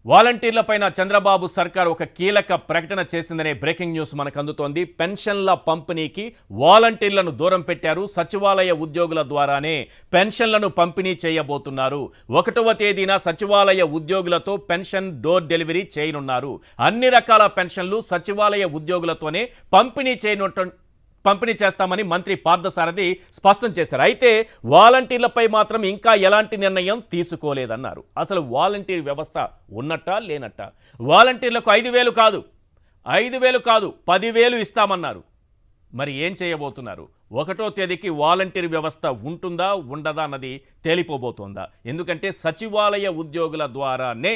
వాలంటీర్లపైన చంద్రబాబు సర్కార్ ఒక కీలక ప్రకటన చేసిందనే బ్రేకింగ్ న్యూస్ మనకు అందుతోంది. పెన్షన్ల పంపిణీకి వాలంటీర్లను దూరం పెట్టారు. సచివాలయ ఉద్యోగుల ద్వారానే పెన్షన్లను పంపిణీ చేయబోతున్నారు. 1వ తేదీన సచివాలయ ఉద్యోగులతో పెన్షన్ డోర్ డెలివరీ చేయనున్నారు. అన్ని రకాల పెన్షన్లు సచివాలయ ఉద్యోగులతోనే పంపిణీ చేస్తామని మంత్రి పార్థసారథి స్పష్టం చేశారు. అయితే వాలంటీర్లపై మాత్రం ఇంకా ఎలాంటి నిర్ణయం తీసుకోలేదన్నారు. అసలు వాలంటీర్ వ్యవస్థ ఉన్నట్టా లేనట్టా? వాలంటీర్లకు 5,000 కాదు 10,000 ఇస్తామన్నారు. మరి ఏం చేయబోతున్నారు? 1వ తేదీకి వాలంటీర్ వ్యవస్థ ఉంటుందా ఉండదా అన్నది తేలిపోబోతోందా? ఎందుకంటే సచివాలయ ఉద్యోగుల ద్వారానే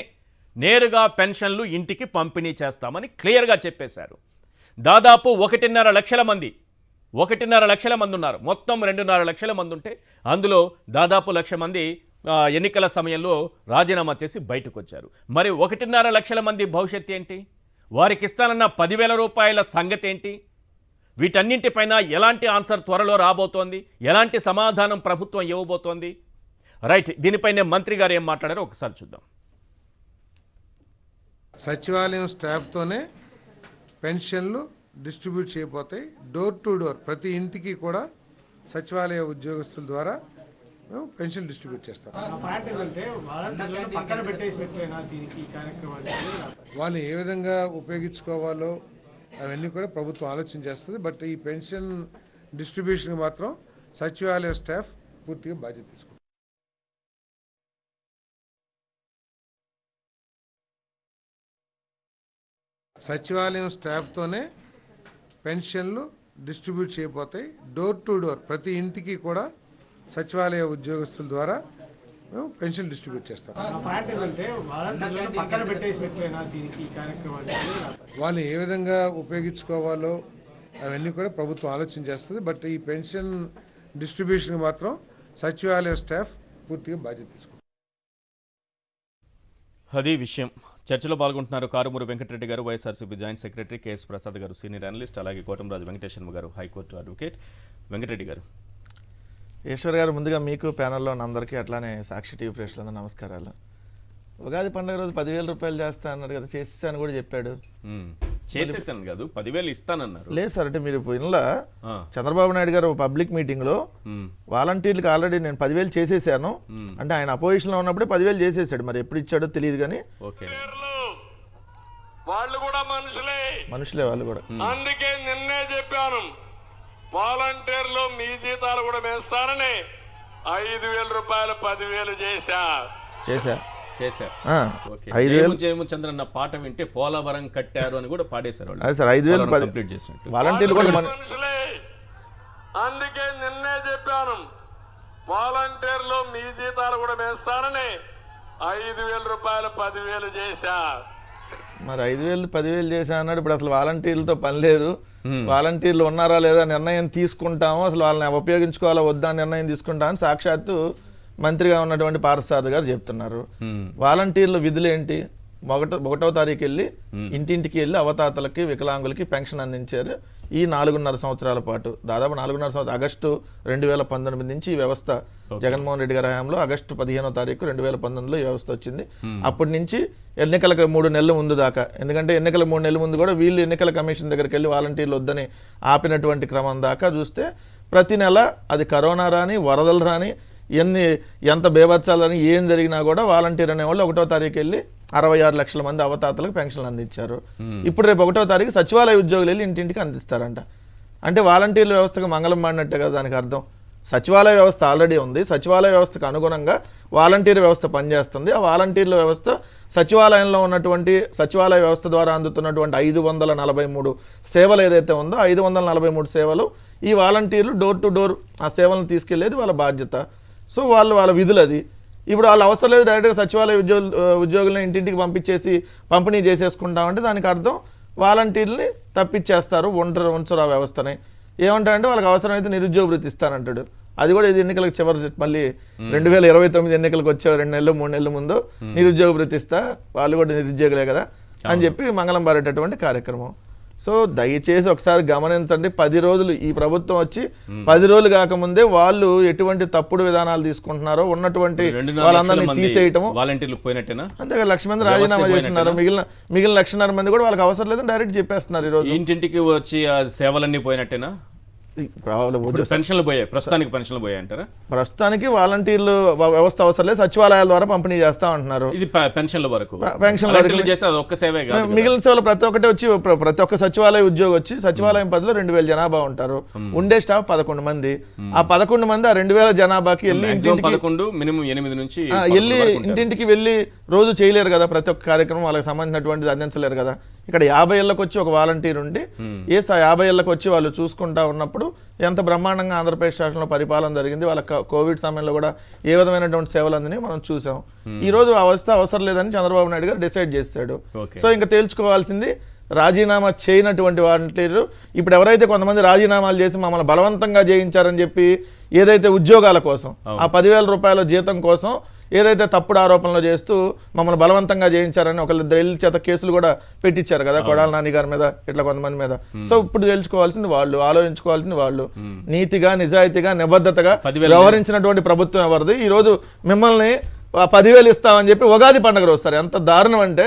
నేరుగా పెన్షన్లు ఇంటికి పంపిణీ చేస్తామని క్లియర్గా చెప్పేశారు. దాదాపు 1.5 లక్షల మంది ఉన్నారు. మొత్తం 2.5 లక్షల మంది ఉంటే అందులో దాదాపు 1,00,000 మంది ఎన్నికల సమయంలో రాజీనామా చేసి బయటకు వచ్చారు. మరి 1.5 లక్షల మంది భవిష్యత్తు ఏంటి? వారికి ఇస్తానన్న 10,000 రూపాయల సంగతి ఏంటి? వీటన్నింటిపైన ఎలాంటి ఆన్సర్ త్వరలో రాబోతోంది? ఎలాంటి సమాధానం ప్రభుత్వం ఇవ్వబోతోంది? రైట్, దీనిపైనే మంత్రి గారు ఏం మాట్లాడారో ఒకసారి చూద్దాం. సచివాలయం స్టాఫ్తోనే పెన్షన్లు డిస్ట్రిబ్యూట్ చేయబోతాయి. డోర్ టు డోర్ ప్రతి ఇంటికి కూడా సచివాలయ ఉద్యోగస్తుల ద్వారా మేము పెన్షన్ డిస్ట్రిబ్యూట్ చేస్తాం. వాళ్ళు ఏ విధంగా ఉపయోగించుకోవాలో అవన్నీ కూడా ప్రభుత్వం ఆలోచన చేస్తుంది. బట్ ఈ పెన్షన్ డిస్ట్రిబ్యూషన్ మాత్రం సచివాలయ స్టాఫ్ పూర్తిగా బాధ్యత తీసుకుంటారు. సచివాలయం స్టాఫ్తోనే పెన్షన్లు డిస్ట్రిబ్యూట్ చేయబోతాయి. డోర్ టు డోర్ ప్రతి ఇంటికి కూడా సచివాలయ ఉద్యోగస్తుల ద్వారా మేము పెన్షన్ డిస్ట్రిబ్యూట్ చేస్తాం. వాళ్ళు ఏ విధంగా ఉపయోగించుకోవాలో అవన్నీ కూడా ప్రభుత్వం ఆలోచన చేస్తుంది. బట్ ఈ పెన్షన్ డిస్ట్రిబ్యూషన్ మాత్రం సచివాలయ స్టాఫ్ పూర్తిగా బాధ్యత తీసుకుంటారు. అది విషయం. చర్చలో పాల్గొంటున్నారు కారుమూరి వెంకటరెడ్డి గారు, YSRCP joint secretary, KS Prasad గారు సీనియర్ అనలిస్ట్, అలాగే కోటంరాజు వెంకటేశ్వర గారు హైకోర్టు అడ్వకేట్. వెంకటరెడ్డి గారు. ఈశ్వర్ గారు, ముందుగా మీకు ప్యానల్లో అందరికీ అట్లానే సాక్షి టీవీ ప్రేక్షకులందరూ నమస్కారాలు. ఉగాది పండుగ రోజు 10,000 రూపాయలు చేస్తా అన్నారు కదా, చేసేసాను కూడా చెప్పాడు. చేసేసాను కాదు, 10,000 ఇస్తానన్నారు. లేదు సార్, అంటే మీరు ఇలా చంద్రబాబు నాయుడు గారు పబ్లిక్ మీటింగ్ లో వాలంటీర్లకు ఆల్రెడీ నేను 10,000 చేసేసాను అంటే ఆయన అపోజిషన్ లో ఉన్నప్పుడే 10,000 చేసేసాడు. మరి ఎప్పుడు ఇచ్చాడో తెలియదు కానీ వాళ్ళు కూడా మనుషులే వాళ్ళు కూడా. అందుకే నిన్నే చెప్పాను, వాలంటీర్లు మీ జీతాలు కూడా వేస్తారని 5,000 రూపాయలు 10,000 చేశా. 5,000 చంద్రన్న పాట వింటే పోలవరం కట్టారు అని కూడా పాడేశారు. వాలంటీర్లు కూడా మనుషులే. అందుకే నిన్నే చెప్పాను, వాలంటీర్లు మీ జీతాలు కూడా వేస్తారని 5,000 రూపాయలు 10,000 చేశా. మరి 5,000 10,000 చేశా అన్నాడు. ఇప్పుడు అసలు వాలంటీర్లతో పని లేదు. వాలంటీర్లు ఉన్నారా లేదా నిర్ణయం తీసుకుంటాము, అసలు వాళ్ళని ఉపయోగించుకోవాలా వద్దా నిర్ణయం తీసుకుంటామని సాక్షాత్తు మంత్రిగా ఉన్నటువంటి పార్థసారథి గారు చెప్తున్నారు. వాలంటీర్ల విధులు ఏంటి? 1వ తారీఖు వెళ్ళి ఇంటింటికి వెళ్ళి అవతాతలకి వికలాంగులకి పెన్షన్ అందించారు. ఈ 4.5 సంవత్సరాల పాటు, దాదాపు 4.5 సంవత్సరాలు, ఆగస్టు 2019 నుంచి ఈ వ్యవస్థ జగన్మోహన్ రెడ్డి గారి హయాంలో ఆగస్టు 15వ తారీఖు 2019లో ఈ వ్యవస్థ వచ్చింది. అప్పటి నుంచి ఎన్నికలకు 3 నెలల ముందు దాకా, ఎందుకంటే ఎన్నికల 3 నెలల ముందు కూడా వీళ్ళు ఎన్నికల కమిషన్ దగ్గరికి వెళ్ళి వాలంటీర్లు వద్దని ఆపినటువంటి క్రమం దాకా చూస్తే ప్రతి నెల అది కరోనా రాని వరదలు రాని ఎంత బేభత్సాలని ఏం జరిగినా కూడా వాలంటీర్ అనేవాళ్ళు 1వ తారీఖు వెళ్ళి 66 లక్షల మంది అవతాతలకు పెన్షన్లు అందించారు. ఇప్పుడు రేపు 1వ తారీఖు సచివాలయ ఉద్యోగులు వెళ్ళి ఇంటింటికి అందిస్తారంట. అంటే వాలంటీర్ల వ్యవస్థకు మంగళం మాడినట్టే కదా దానికి అర్థం. సచివాలయ వ్యవస్థ ఆల్రెడీ ఉంది, సచివాలయ వ్యవస్థకు అనుగుణంగా వాలంటీర్ వ్యవస్థ పనిచేస్తుంది. ఆ వాలంటీర్ల వ్యవస్థ సచివాలయంలో ఉన్నటువంటి సచివాలయ వ్యవస్థ ద్వారా అందుతున్నటువంటి 543 సేవలు ఏదైతే ఉందో 543 సేవలు ఈ వాలంటీర్లు డోర్ టు డోర్ ఆ సేవలను తీసుకెళ్లేది వాళ్ళ బాధ్యత. సో వాళ్ళ విధులు అది. ఇప్పుడు వాళ్ళు అవసరం లేదు, డైరెక్ట్గా సచివాలయ ఉద్యోగులను ఇంటింటికి పంపించేసి పంపిణీ చేసేసుకుంటామంటే దానికి అర్థం వాలంటీర్ని తప్పించేస్తారు, ఉంచరు ఆ వ్యవస్థని. ఏమంటారంటే వాళ్ళకి అవసరమైతే నిరుద్యోగ వృత్తి ఇస్తానంటాడు. అది కూడా ఇది ఎన్నికలకు చివరి మళ్ళీ 2029 ఎన్నికలకు వచ్చే 2 నెలలు 3 నెలల ముందు నిరుద్యోగ వృత్తి ఇస్తా, వాళ్ళు కూడా నిరుద్యోగులే కదా అని చెప్పి మంగళం బారేటటువంటి కార్యక్రమం. సో దయచేసి ఒకసారి గమనించండి, 10 రోజులు ఈ ప్రభుత్వం వచ్చి 10 రోజులు కాకముందే వాళ్ళు ఎటువంటి తప్పుడు విధానాలు తీసుకుంటున్నారో ఉన్నటువంటి 2.5 వాళ్ళందరినీ లక్షల మంది తీసేయటము. వాలంటీర్లు పోయినట్టేనా? అంతే 1 లక్ష మంది రాజీనామా చేస్తున్నారు, మిగిలిన 1.5 మంది కూడా వాళ్ళకి అవసరం లేదని డైరెక్ట్ చెప్పేస్తున్నారు ఈరోజు. ఇంటింటికి వచ్చి ఆ సేవలన్నీ పోయినట్టేనా? ఇప్పుడు పెన్షన్లు పోయాయి, ప్రస్తుతానికి పెన్షన్లు పోయాయి అంటారా? ప్రస్తుతానికి వాలంటీర్లు వ్యవస్థ అవసరం లేదు, సచివాలయాల ద్వారా పంపిణీ చేస్తా ఉంటున్నారు. ఇది పెన్షన్ల వరకు పెన్షన్ల వాలంటీర్లు చేస్తే అది ఒక్క సేవే కాదు కదా. మిగిలిన సేవలు ప్రతి ఒక్కటి వచ్చి ప్రతి ఒక్క సచివాలయ ఉద్యోగి వచ్చి సచివాలయం పరిధిలో 2000 జనాభా ఉంటారు, ఉండే స్టాఫ్ 11 మంది. ఆ 11 మంది ఆ 2000 జనాభాకి వెళ్ళి మాక్సిమం 11 మినిమం 8 నుంచి వెళ్ళి ఇంటింటికి వెళ్ళి రోజు చేయలేరు కదా, ప్రతి ఒక్క కార్యక్రమం వాళ్ళకి సంబంధించినటువంటిది అందించలేరు కదా. ఇక్కడ 50 ఏళ్ళకి వచ్చి ఒక వాలంటీర్ ఉండి 50 ఏళ్ళకి వచ్చి వాళ్ళు చూసుకుంటా ఉన్నప్పుడు ఎంత బ్రహ్మాండంగా ఆంధ్రప్రదేశ్ రాష్ట్రంలో పరిపాలన జరిగింది. వాళ్ళ కోవిడ్ సమయంలో కూడా ఏ విధమైనటువంటి సేవలు అందిని మనం చూసాం. ఈ రోజు ఆ వ్యవస్థ అవసరం లేదని చంద్రబాబు నాయుడు గారు డిసైడ్ చేశాడు. సో ఇంకా తేల్చుకోవాల్సింది రాజీనామా చేయనటువంటి వాలంటీర్లు. ఇప్పుడు ఎవరైతే కొంతమంది రాజీనామాలు చేసి మమ్మల్ని బలవంతంగా చేయించారని చెప్పి ఏదైతే ఉద్యోగాల కోసం ఆ 10,000 రూపాయల జీతం కోసం ఏదైతే తప్పుడు ఆరోపణలు చేస్తూ మమ్మల్ని బలవంతంగా చేయించారని ఒకళ్ళిద్దరు ఇళ్ళ చేత కేసులు కూడా పెట్టించారు కదా, కొడాల నాని గారి మీద, ఇట్లా కొంతమంది మీద. సో ఇప్పుడు తెలుసుకోవాల్సింది వాళ్ళు, ఆలోచించుకోవాల్సింది వాళ్ళు. నీతిగా, నిజాయితీగా, నిబద్ధతగా వ్యవహరించినటువంటి ప్రభుత్వం ఎవరిది? ఈ రోజు మిమ్మల్ని 10,000 ఇస్తామని చెప్పి ఉగాది పండుగ రోజు సార్ ఎంత దారుణం అంటే,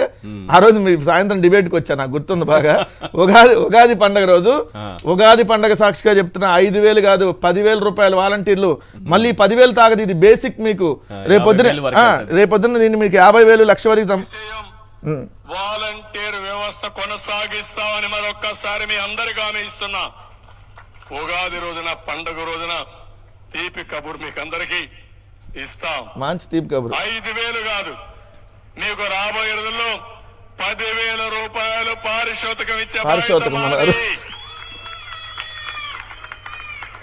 ఆ రోజు మీరు సాయంత్రం డిబేట్కి వచ్చా, నాకు గుర్తుంది బాగా. ఉగాది పండుగ రోజు ఉగాది పండుగ సాక్షిగా చెప్తున్నా 5,000 కాదు 10,000 రూపాయలు వాలంటీర్లు. మళ్ళీ 10,000 తాగదు, ఇది బేసిక్. మీకు రేపొద్దున దీన్ని మీకు 50,000 లక్ష వరకు వాలంటీర్ వ్యవస్థ కొనసాగిస్తామని మరొక్కసారి మీ అందరికీ హామీ ఇస్తున్నా. ఉగాది రోజున, పండుగ రోజున తీపి కబురు మీకు అందరికీ ఇస్తాం. మంచి తీపి కబురు. 5,000 కాదు, మీకు రాబోయే రోజుల్లో 10,000 రూపాయలు పారితోషికం ఇచ్చే పారితోషికం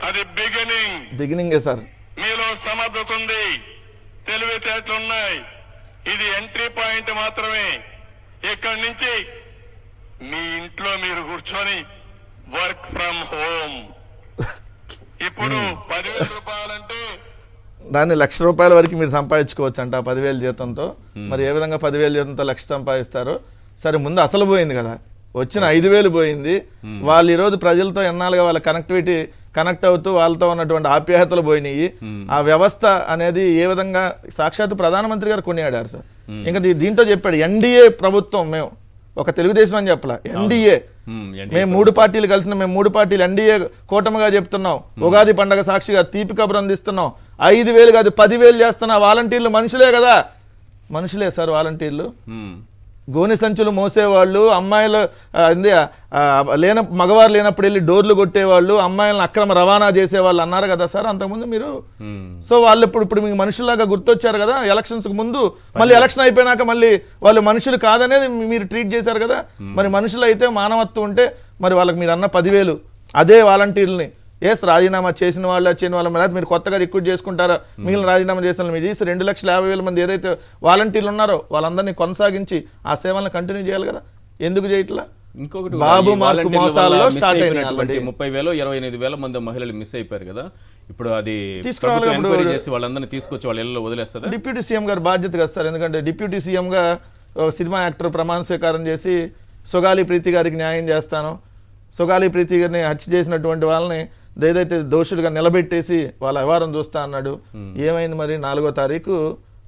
అది బిగినింగే సార్. మీలో సమర్థత ఉంది, తెలివితేటలున్నాయి. ఇది ఎంట్రీ పాయింట్ మాత్రమే. ఇక్కడి నుంచి మీ ఇంట్లో మీరు కూర్చొని వర్క్ ఫ్రమ్ హోమ్. ఇప్పుడు 10,000 రూపాయలంటే దాన్ని 1,00,000 రూపాయల వరకు మీరు సంపాదించుకోవచ్చు అంట 10,000 జీతంతో. మరి ఏ విధంగా 10,000 జీతంతో 1,00,000 సంపాదిస్తారు? సరే, ముందు అసలు పోయింది కదా, వచ్చిన 5,000 పోయింది. వాళ్ళు ఈరోజు ప్రజలతో ఎన్నాళ్ళుగా వాళ్ళ కనెక్ట్ అవుతూ వాళ్ళతో ఉన్నటువంటి ఆప్యాయతలు పోయినాయి. ఆ వ్యవస్థ అనేది ఏ విధంగా సాక్షాత్తు ప్రధానమంత్రి గారు కొనియాడారు సార్. ఇంకా దీంట్లో చెప్పాడు, ఎన్డీఏ ప్రభుత్వం, మేము ఒక తెలుగుదేశం అని చెప్పాల, ఎన్డీఏ, మేము 3 పార్టీలు కలిసిన, మేము 3 పార్టీలు ఎన్డీఏ కూటమిగా చెప్తున్నాం. ఉగాది పండగ సాక్షిగా తీపి కబురు అందిస్తున్నాం. 5,000 కాదు 10,000 చేస్తున్నా. వాలంటీర్లు మనుషులే కదా, మనుషులే సార్ వాలంటీర్లు. గోని సంచులు మోసేవాళ్ళు, అమ్మాయిలు మగవారు లేనప్పుడు వెళ్ళి డోర్లు కొట్టేవాళ్ళు, అమ్మాయిలను అక్రమ రవాణా చేసేవాళ్ళు అన్నారు కదా సార్ అంతకుముందు మీరు. సో వాళ్ళు ఇప్పుడు మీకు మనుషుల్లాగా గుర్తొచ్చారు కదా ఎలక్షన్స్కి ముందు. మళ్ళీ ఎలక్షన్ అయిపోయినాక మళ్ళీ వాళ్ళు మనుషులు కాదనేది మీరు ట్రీట్ చేశారు కదా. మరి మనుషులు అయితే మానవత్వం ఉంటే మరి వాళ్ళకి మీరు అన్న 10,000 అదే వాలంటీర్లని రాజీనామా చేసిన వాళ్ళ మీద మీరు కొత్తగా రిక్రూట్ చేసుకుంటారా? మిగిలిన రాజీనామా చేసిన మీరు చేసి 2,50,000 మంది ఏదైతే వాలంటీర్లు ఉన్నారో వాళ్ళందరినీ కొనసాగించి ఆ సేవలను కంటిన్యూ చేయాలి కదా. ఎందుకు చేయట్లా? ఇంకొకటి, బాబు మార్కు మోసాల్లో స్టార్ట్ అయినాయి. 30,000 28,000 మంది మహిళలు మిస్ అయిపోయారు కదా. ఇప్పుడు అది చేసి వాళ్ళందరినీ తీసుకొచ్చి వాళ్ళ ఇళ్ళలో వదిలేస్తారు. డిప్యూటీ సీఎం గారు బాధ్యత కదా సార్. ఎందుకంటే డిప్యూటీ సీఎంగా సినిమా యాక్టర్ ప్రమాణ స్వీకారం చేసి సొగాలి ప్రీతి గారికి న్యాయం చేస్తాను, సొగాలి ప్రీతి గారిని హత్య చేసినటువంటి వాళ్ళని ఏదైతే దోషులుగా నిలబెట్టేసి వాళ్ళ వ్యవహారం చూస్తా అన్నాడు. ఏమైంది మరి? 4వ తారీఖు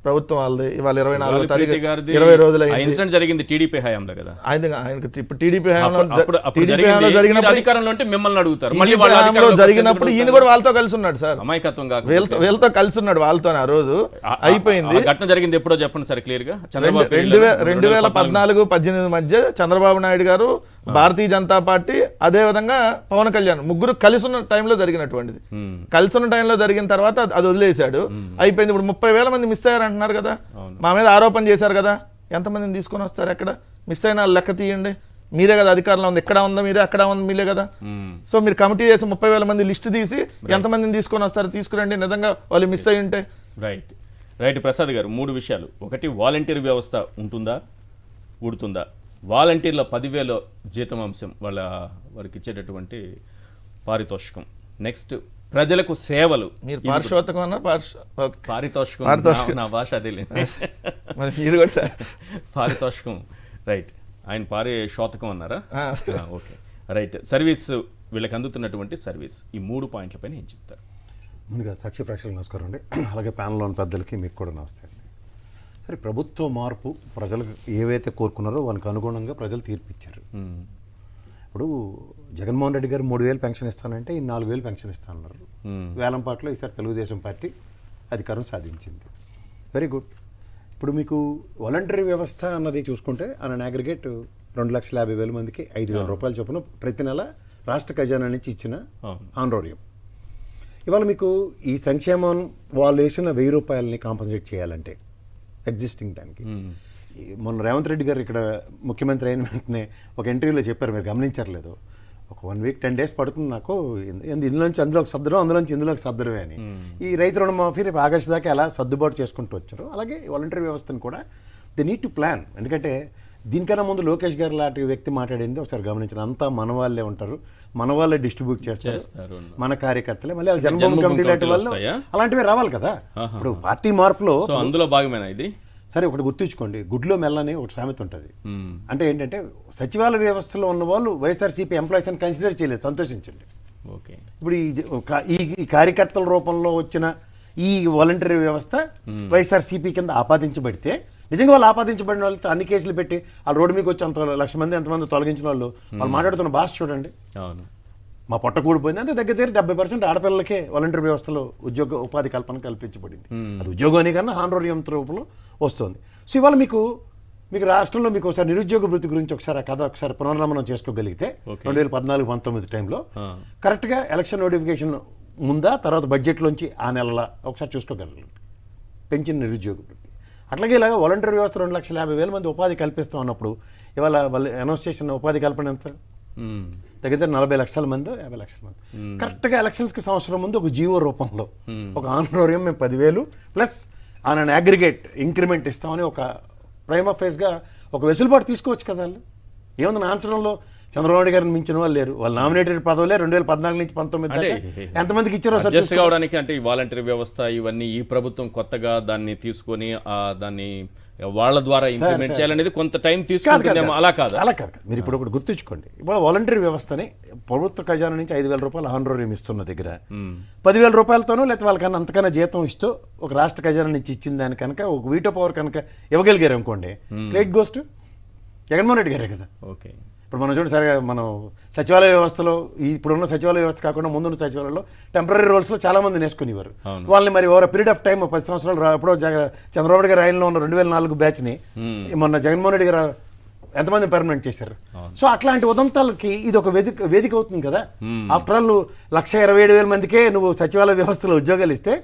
ప్రభుత్వం వాళ్ళది, ఇవాళ 24వ తారీఖు 20 రోజులు ఇన్సిడెంట్ జరిగింది టీడీపీ హయాంలో కదా. ఆయనకి ఇప్పుడు టీడీపీ హయాంలో జరిగినప్పుడు ఈయన కూడా వాళ్ళతో కలిసి ఉన్నాడు సార్. అమాయకత్వం వీళ్ళతో కలిసి ఉన్నాడు వాళ్ళతో. ఆ రోజు అయిపోయింది. ఘటన జరిగింది ఎప్పుడో చెప్పండి సార్ క్లియర్ గా. 2014-18 మధ్య చంద్రబాబు నాయుడు గారు, భారతీయ జనతా పార్టీ, అదే విధంగా పవన్ కళ్యాణ్ ముగ్గురు కలిసి ఉన్న టైంలో జరిగినటువంటిది. కలిసి ఉన్న టైంలో జరిగిన తర్వాత అది వదిలేశాడు, అయిపోయింది. ఇప్పుడు 30,000 మంది మిస్ అయ్యారు అంటున్నారు కదా, మా మీద ఆరోపణ చేశారు కదా. ఎంతమందిని తీసుకొని వస్తారు? ఎక్కడ మిస్ అయిన లెక్క తీయండి. మీరే కదా అధికారంలో ఉంది, ఎక్కడ ఉందా మీరే, అక్కడ ఉంది మీరే కదా. సో మీరు కమిటీ చేసి 30,000 మంది లిస్టు తీసి ఎంతమందిని తీసుకొని వస్తారు? తీసుకురండి నిజంగా వాళ్ళు మిస్ అయ్యి ఉంటే. రైట్ ప్రసాద్ గారు, 3 విషయాలు. ఒకటి, వాలంటీర్ వ్యవస్థ ఉంటుందా, ఊడుతుందా? వాలంటీర్ల 10,000 జీతం అంశం, వారికి ఇచ్చేటటువంటి పారితోషికం. నెక్స్ట్, ప్రజలకు సేవలు. మీరు పారితోషికం అన్న పారితోషికం నా భాష అదే పారితోషికం. రైట్, ఆయన పారితోషికం అన్నారా? ఓకే. రైట్, సర్వీస్ వీళ్ళకి అందుతున్నటువంటి సర్వీస్ ఈ 3 పాయింట్లపైన ఏం చెప్తారు? ముందుగా సాక్షి ప్రేక్షకులకు నమస్కారం అండి, అలాగే ప్యానల్లోని పెద్దలకి మీకు కూడా నమస్తే అండి. సరే, ప్రభుత్వ మార్పు ప్రజలకు ఏవైతే కోరుకున్నారో వాళ్ళకి అనుగుణంగా ప్రజలు తీర్పిచ్చారు. ఇప్పుడు జగన్మోహన్ రెడ్డి గారు 3,000 పెన్షన్ ఇస్తానంటే ఈ 4,000 పెన్షన్ ఇస్తానన్నారు. వేలంపాట్లో ఈసారి తెలుగుదేశం పార్టీ అధికారం సాధించింది. Very good. ఇప్పుడు మీకు వాలంటరీ వ్యవస్థ అన్నది చూసుకుంటే అన్న అగ్రిగేట్ 2,50,000 మందికి 5,000 రూపాయలు చొప్పున ప్రతి నెల రాష్ట్ర ఖజానా నుంచి ఇచ్చిన ఆనరోరియం. ఇవాళ మీకు ఈ సంక్షేమం వాళ్ళు వేసిన 1,000 రూపాయలని కాంపన్సేట్ చేయాలంటే ఎగ్జిస్టింగ్ దానికి మొన్న రేవంత్ రెడ్డి గారు ఇక్కడ ముఖ్యమంత్రి అయిన వెంటనే ఒక ఇంటర్వ్యూలో చెప్పారు, మీరు గమనించట్లేదు, ఒక 1 వీక్ 10 days పడుతుంది నాకు ఇందులోంచి అందులోకి సర్దడం, అందులోంచి ఇందులోకి సర్దడమే అని. ఈ రైతు రుణమాఫీ రేపు ఆగస్టు దాకా ఎలా సర్దుబాటు చేసుకుంటూ వచ్చారు. అలాగే వాలంటరీ వ్యవస్థను కూడా దే నీడ్ టు ప్లాన్. ఎందుకంటే దీనికన్నా ముందు లోకేష్ గారు లాంటి వ్యక్తి మాట్లాడింది ఒకసారి గమనించిన, అంతా మన వాళ్ళే ఉంటారు, మన వాళ్ళే డిస్ట్రిబ్యూట్ చేస్తారు, మన కార్యకర్తలే, మళ్ళీ వాళ్ళ జన్మభూమి కమిటీ లాంటి వాళ్ళు అలాంటివి రావాలి కదా. ఇప్పుడు పార్టీ మార్పులో అందులో భాగమేనా ఇది? సరే, ఒకటి గుర్తుంచుకోండి, గుడ్లో మెల్లని ఒకటి సామెత ఉంటుంది. అంటే ఏంటంటే సచివాలయ వ్యవస్థలో ఉన్న వాళ్ళు వైఎస్ఆర్సీపీ ఎంప్లాయీస్ అని కన్సిడర్ చేయలేదు, సంతోషించండి. ఓకే, ఇప్పుడు ఈ కార్యకర్తల రూపంలో వచ్చిన ఈ వాలంటరీ వ్యవస్థ వైఎస్ఆర్సీపీ కింద ఆపాదించబడితే, నిజంగా వాళ్ళు ఆపాదించబడిన వాళ్ళతో అన్ని కేసులు పెట్టి వాళ్ళు రోడ్డు మీకు వచ్చి అంత 1,00,000 మంది ఎంతమంది తొలగించిన వాళ్ళు మాట్లాడుతున్న భాష చూడండి. అవును, మా పొట్ట కూడిపోయింది అంటే దగ్గర 70% ఆడపిల్లలకే వాలంటరీ వ్యవస్థలో ఉపాధి కల్పన కల్పించబడింది. అది ఉద్యోగాన్ని కన్నా హానరోరియం రూపంలో వస్తుంది. సో ఇవాళ మీకు రాష్ట్రంలో మీకు ఒకసారి నిరుద్యోగ వృత్తి గురించి ఒకసారి ఆ కథ ఒకసారి పునర్నమనం చేసుకోగలిగితే 2014-19 టైంలో కరెక్ట్గా ఎలక్షన్ నోటిఫికేషన్ ముందా తర్వాత బడ్జెట్లోంచి ఆ నెలల ఒకసారి చూసుకోగలరు పెంచిన నిరుద్యోగ వృత్తి. అట్లాగే ఇలాగ వాలంటరీ వ్యవస్థ 2,50,000 మంది ఉపాధి కల్పిస్తాం అన్నప్పుడు ఇవాళ వాళ్ళు అనౌన్స్ చేసిన ఉపాధి కల్పన ఎంత? దగ్గర 40 లక్షల మంది 50 లక్షల మంది. కరెక్ట్గా ఎలక్షన్స్కి సంవత్సరం ముందు ఒక జీవో రూపంలో ఒక ఆనరోరియం మేము 10,000 ప్లస్ ఆన్ అగ్రిగేట్ ఇంక్రిమెంట్ ఇస్తామని ఒక ప్రైమ్ ఫేస్గా ఒక వెసులుబాటు తీసుకోవచ్చు కదా. వాళ్ళు ఏముంది నాంచడంలో చంద్రబాబు నాయుడు గారిని మించిన వాళ్ళు లేరు. వాళ్ళు నామినేటెడ్ పదవులే 2014 నుంచి 19 ఎంతమందికి ఇచ్చారో అడ్జస్ట్ కావడానికి. అంటే ఈ వాలంటరీ వ్యవస్థ ఇవన్నీ ఈ ప్రభుత్వం కొత్తగా దాన్ని తీసుకొని దాన్ని వాళ్ళ ద్వారా ఇంప్లిమెంట్ చేయాలనేది కొంత టైం తీసుకుంటుందేమో. అలా కాదు. మీరు ఇప్పుడు ఒకటి గుర్తుంచుకోండి, ఇప్పుడు వాలంటరీ వ్యవస్థని ప్రభుత్వ ఖజానా నుంచి 5,000 రూపాయలు హానరోరియం ఇస్తున్న దగ్గర 10,000 రూపాయలతోనో లేకపోతే వాళ్ళకన్నా అంతకన్నా జీతం ఇస్తూ ఒక రాష్ట్ర ఖజానా నుంచి ఇచ్చిన దాని కనుక ఒక వీటో పవర్ కనుక ఇవ్వగలిగారు అనుకోండి, credit goes to Jaganmohan Reddy గారే కదా. ఓకే, ఇప్పుడు మనం చూడండి, సరే మనం సచివాలయ వ్యవస్థలో ఇప్పుడున్న సచివాలయ వ్యవస్థ కాకుండా ముందున్న సచివాలయంలో టెంపరీ రోల్స్లో చాలా మంది నేర్చుకునేవారు. వాళ్ళని మరి ఓవర్ పీరియడ్ ఆఫ్ టైం 10 సంవత్సరాలు ఎప్పుడో చంద్రబాబు నాయుడు గారి ఆయనలో ఉన్న 2004 బ్యాచ్ని మొన్న జగన్మోహన్ రెడ్డి గారు ఎంతమంది పర్మనెంట్ చేశారు. సో అట్లాంటి ఉదంతాలకి ఇది ఒక వేదిక అవుతుంది కదా. ఆఫ్టర్ ఆల్ నువ్వు 1,27,000 మందికే నువ్వు సచివాలయ వ్యవస్థలో ఉద్యోగాలు ఇస్తే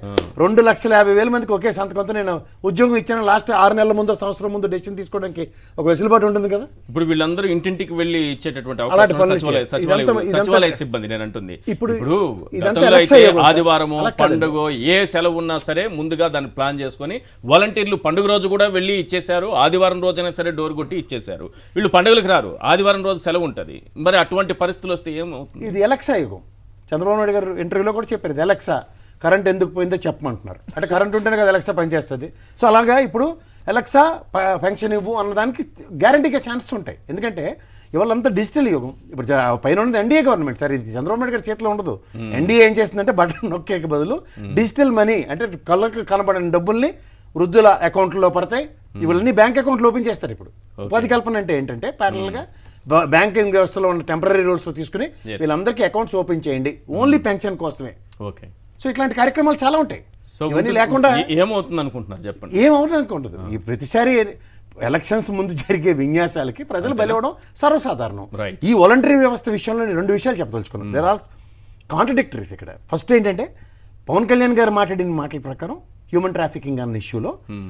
2,50,000 మందికి ఒకే సంతకంతో నేను ఉద్యోగం ఇచ్చాను లాస్ట్ 6 నెలల ముందు సంవత్సరం ముందు డెసిషన్ తీసుకోవడానికి ఒక వెసులుబాటు ఉంటుంది కదా. ఇప్పుడు వీళ్ళందరూ ఇంటింటికి వెళ్ళి ఇచ్చేటటువంటి సచివాలయ సిబ్బంది నేను అంటుంది. ఇప్పుడు ఆదివారము పండుగ ఏ సెలవు ఉన్నా సరే ముందుగా దాన్ని ప్లాన్ చేసుకొని వాలంటీర్లు పండుగ రోజు కూడా వెళ్ళి ఇచ్చేశారు, ఆదివారం రోజైనా సరే డోర్ కొట్టి ఇచ్చేశారు. వీళ్ళు పండుగలకు రారు, ఆదివారం రోజు సెలవు ఉంటుంది. మరి అటువంటి పరిస్థితులు వస్తే ఏమవుతుంది? ఇది ఎలక్సా యుగం. చంద్రబాబు నాయుడు గారు ఇంటర్వ్యూలో కూడా చెప్పారు, ఇది ఎలక్సా, కరెంట్ ఎందుకు పోయిందో చెప్పమంటున్నారు. అంటే కరెంట్ ఉంటేనే కదా ఎలక్సా పనిచేస్తుంది. సో అలాగా ఇప్పుడు ఎలక్సా పెన్షన్ ఇవ్వు అన్నదానికి గ్యారంటీగా ఛాన్సెస్ ఉంటాయి. ఎందుకంటే ఇవాళ అంతా డిజిటల్ యుగం. ఇప్పుడు పైన ఉన్నది ఎన్డీఏ గవర్నమెంట్, సార్ ఇది చంద్రబాబు నాయుడు గారి చేతిలో ఉండదు. ఎన్డీఏ ఏం చేస్తుందంటే బటన్ నొక్కేకి బదులు డిజిటల్ మనీ అంటే కళ్ళకు కనబడిన డబ్బుల్ని వృద్ధుల అకౌంట్లో పడతాయి, ఇవన్నీ బ్యాంక్ అకౌంట్లు ఓపెన్ చేస్తారు. ఇప్పుడు ఉపాధి కల్పన అంటే ఏంటంటే ప్యారల్గా బ్యాంకింగ్ వ్యవస్థలో ఉన్న టెంపరీ రూల్స్ తీసుకుని వీళ్ళందరికీ అకౌంట్స్ ఓపెన్ చేయండి ఓన్లీ పెన్షన్ కోసమే. ఓకే, సో ఇట్లాంటి కార్యక్రమాలు చాలా ఉంటాయి. ఇవన్నీ లేకుండా ఏమవుతుంది అనుకుంటున్నారు చెప్పండి? ఏమవుతుంది అనుకుంటుంది. ఈ ప్రతిసారి ఎలక్షన్స్ ముందు జరిగే విన్యాసాలకి ప్రజలు బలవడం సర్వసాధారణం. ఈ వాలంటరీ వ్యవస్థ విషయంలో 2 విషయాలు చెప్పదలుచుకున్నాం. దేర్ ఆర్ కాంట్రడిక్టరీస్ ఇక్కడ. ఫస్ట్ ఏంటంటే పవన్ కళ్యాణ్ గారు మాట్లాడిన మాటల ప్రకారం హ్యూమన్ ట్రాఫికింగ్ అన్న ఇష్యూలో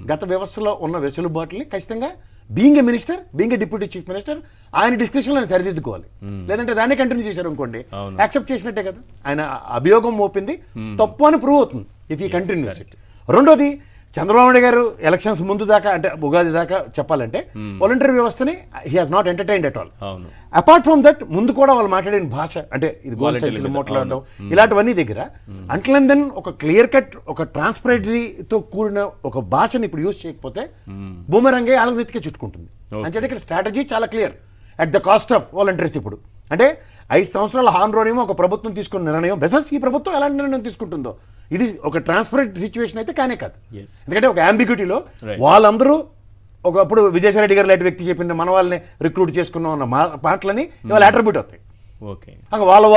గత వ్యవస్థలో ఉన్న వెసులుబాటుని ఖచ్చితంగా being a minister, being a deputy chief minister ఆయన డిస్కషన్లో ఆయన సరిదిద్దుకోవాలి. లేదంటే దాన్ని కంటిన్యూ చేశారు అనుకోండి, యాక్సెప్ట్ చేసినట్టే కదా. ఆయన అభియోగం మోపింది తప్పు అని ప్రూవ్ అవుతుంది ఇఫ్ ఈ కంటిన్యూస్ ఇట్. రెండోది చంద్రబాబు నాయుడు గారు ఎలక్షన్స్ ముందు దాకా అంటే ఉగాది దాకా చెప్పాలంటే వాలంటరీ వ్యవస్థని he has not entertained at all. Apart from that ముందు కూడా వాళ్ళు మాట్లాడిన భాష అంటే ఇది గోల్ సంచులు మాట్లాడడం ఇలాంటివన్నీ దగ్గర అంటిల్ అండ్ దెన్ ఒక క్లియర్ కట్ ఒక ట్రాన్స్పరెన్సీతో కూడిన ఒక భాషని ఇప్పుడు యూజ్ చేయకపోతే బూమరంగే ఆలవెత్తికే చుట్టుకుంటుంది. అంచేది ఇక్కడ స్ట్రాటజీ చాలా clear. At the cost of volunteers. ఇప్పుడు అంటే 5 సంవత్సరాల హానరేమో ఒక ప్రభుత్వం తీసుకున్న నిర్ణయం వెసస్ ఈ ప్రభుత్వం ఎలాంటి నిర్ణయం తీసుకుంటుందో ఇది ఒక ట్రాన్స్పరెంట్ సిచ్యువేషన్ అయితే కానే కాదు. Yes. ఎందుకంటే ఒక అంబిగ్యూటీలో Right. వాళ్ళందరూ ఒకప్పుడు విజయసాయిరెడ్డి గారు లాంటి వ్యక్తి చెప్పిన మన వాళ్ళని రిక్రూట్ చేసుకున్నాం అన్న మాటలని ఇవాళ అట్రిబ్యూట్ అవుతాయి. ఓకే.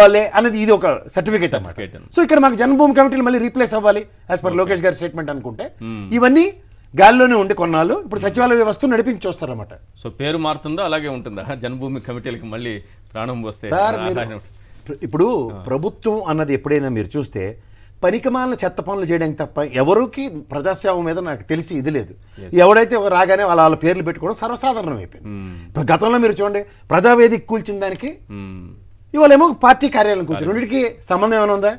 వాళ్ళే అనేది ఇది ఒక సర్టిఫికేట్ అన్నమాట. Certificate. సో ఇక్కడ మాకు జన్మభూమి కమిటీలు మళ్ళీ రీప్లేస్ అవ్వాలి యాజ్ పర్ లోకేష్ గారి స్టేట్మెంట్ అనుకుంటే ఇవన్నీ గాల్లోనే ఉండి కొన్నాళ్ళు ఇప్పుడు సచివాలయ వ్యవస్థను నడిపించి చూస్తారన్నమాట. సో పేరు మారుతుందా అలాగే ఉంటుందా జన్మభూమి కమిటీలకి మళ్ళీ ప్రాణం వస్తే? సార్ ఇప్పుడు ప్రభుత్వం అన్నది ఎప్పుడైనా మీరు చూస్తే పనికిమాలిన చెత్త పనులు చేయడానికి తప్ప ఎవరికి ప్రజాసేవ మీద నాకు తెలిసి ఇది లేదు. ఎవడైతే రాగానే వాళ్ళ పేర్లు పెట్టుకోవడం సర్వసాధారణం అయిపోయింది. ఇప్పుడు గతంలో మీరు చూడండి ప్రజావేదిక కూల్చిన దానికి ఇవాళేమో పార్టీ కార్యాలయం కూర్చుని రెండింటికి సంబంధం ఏమైనా ఉందా?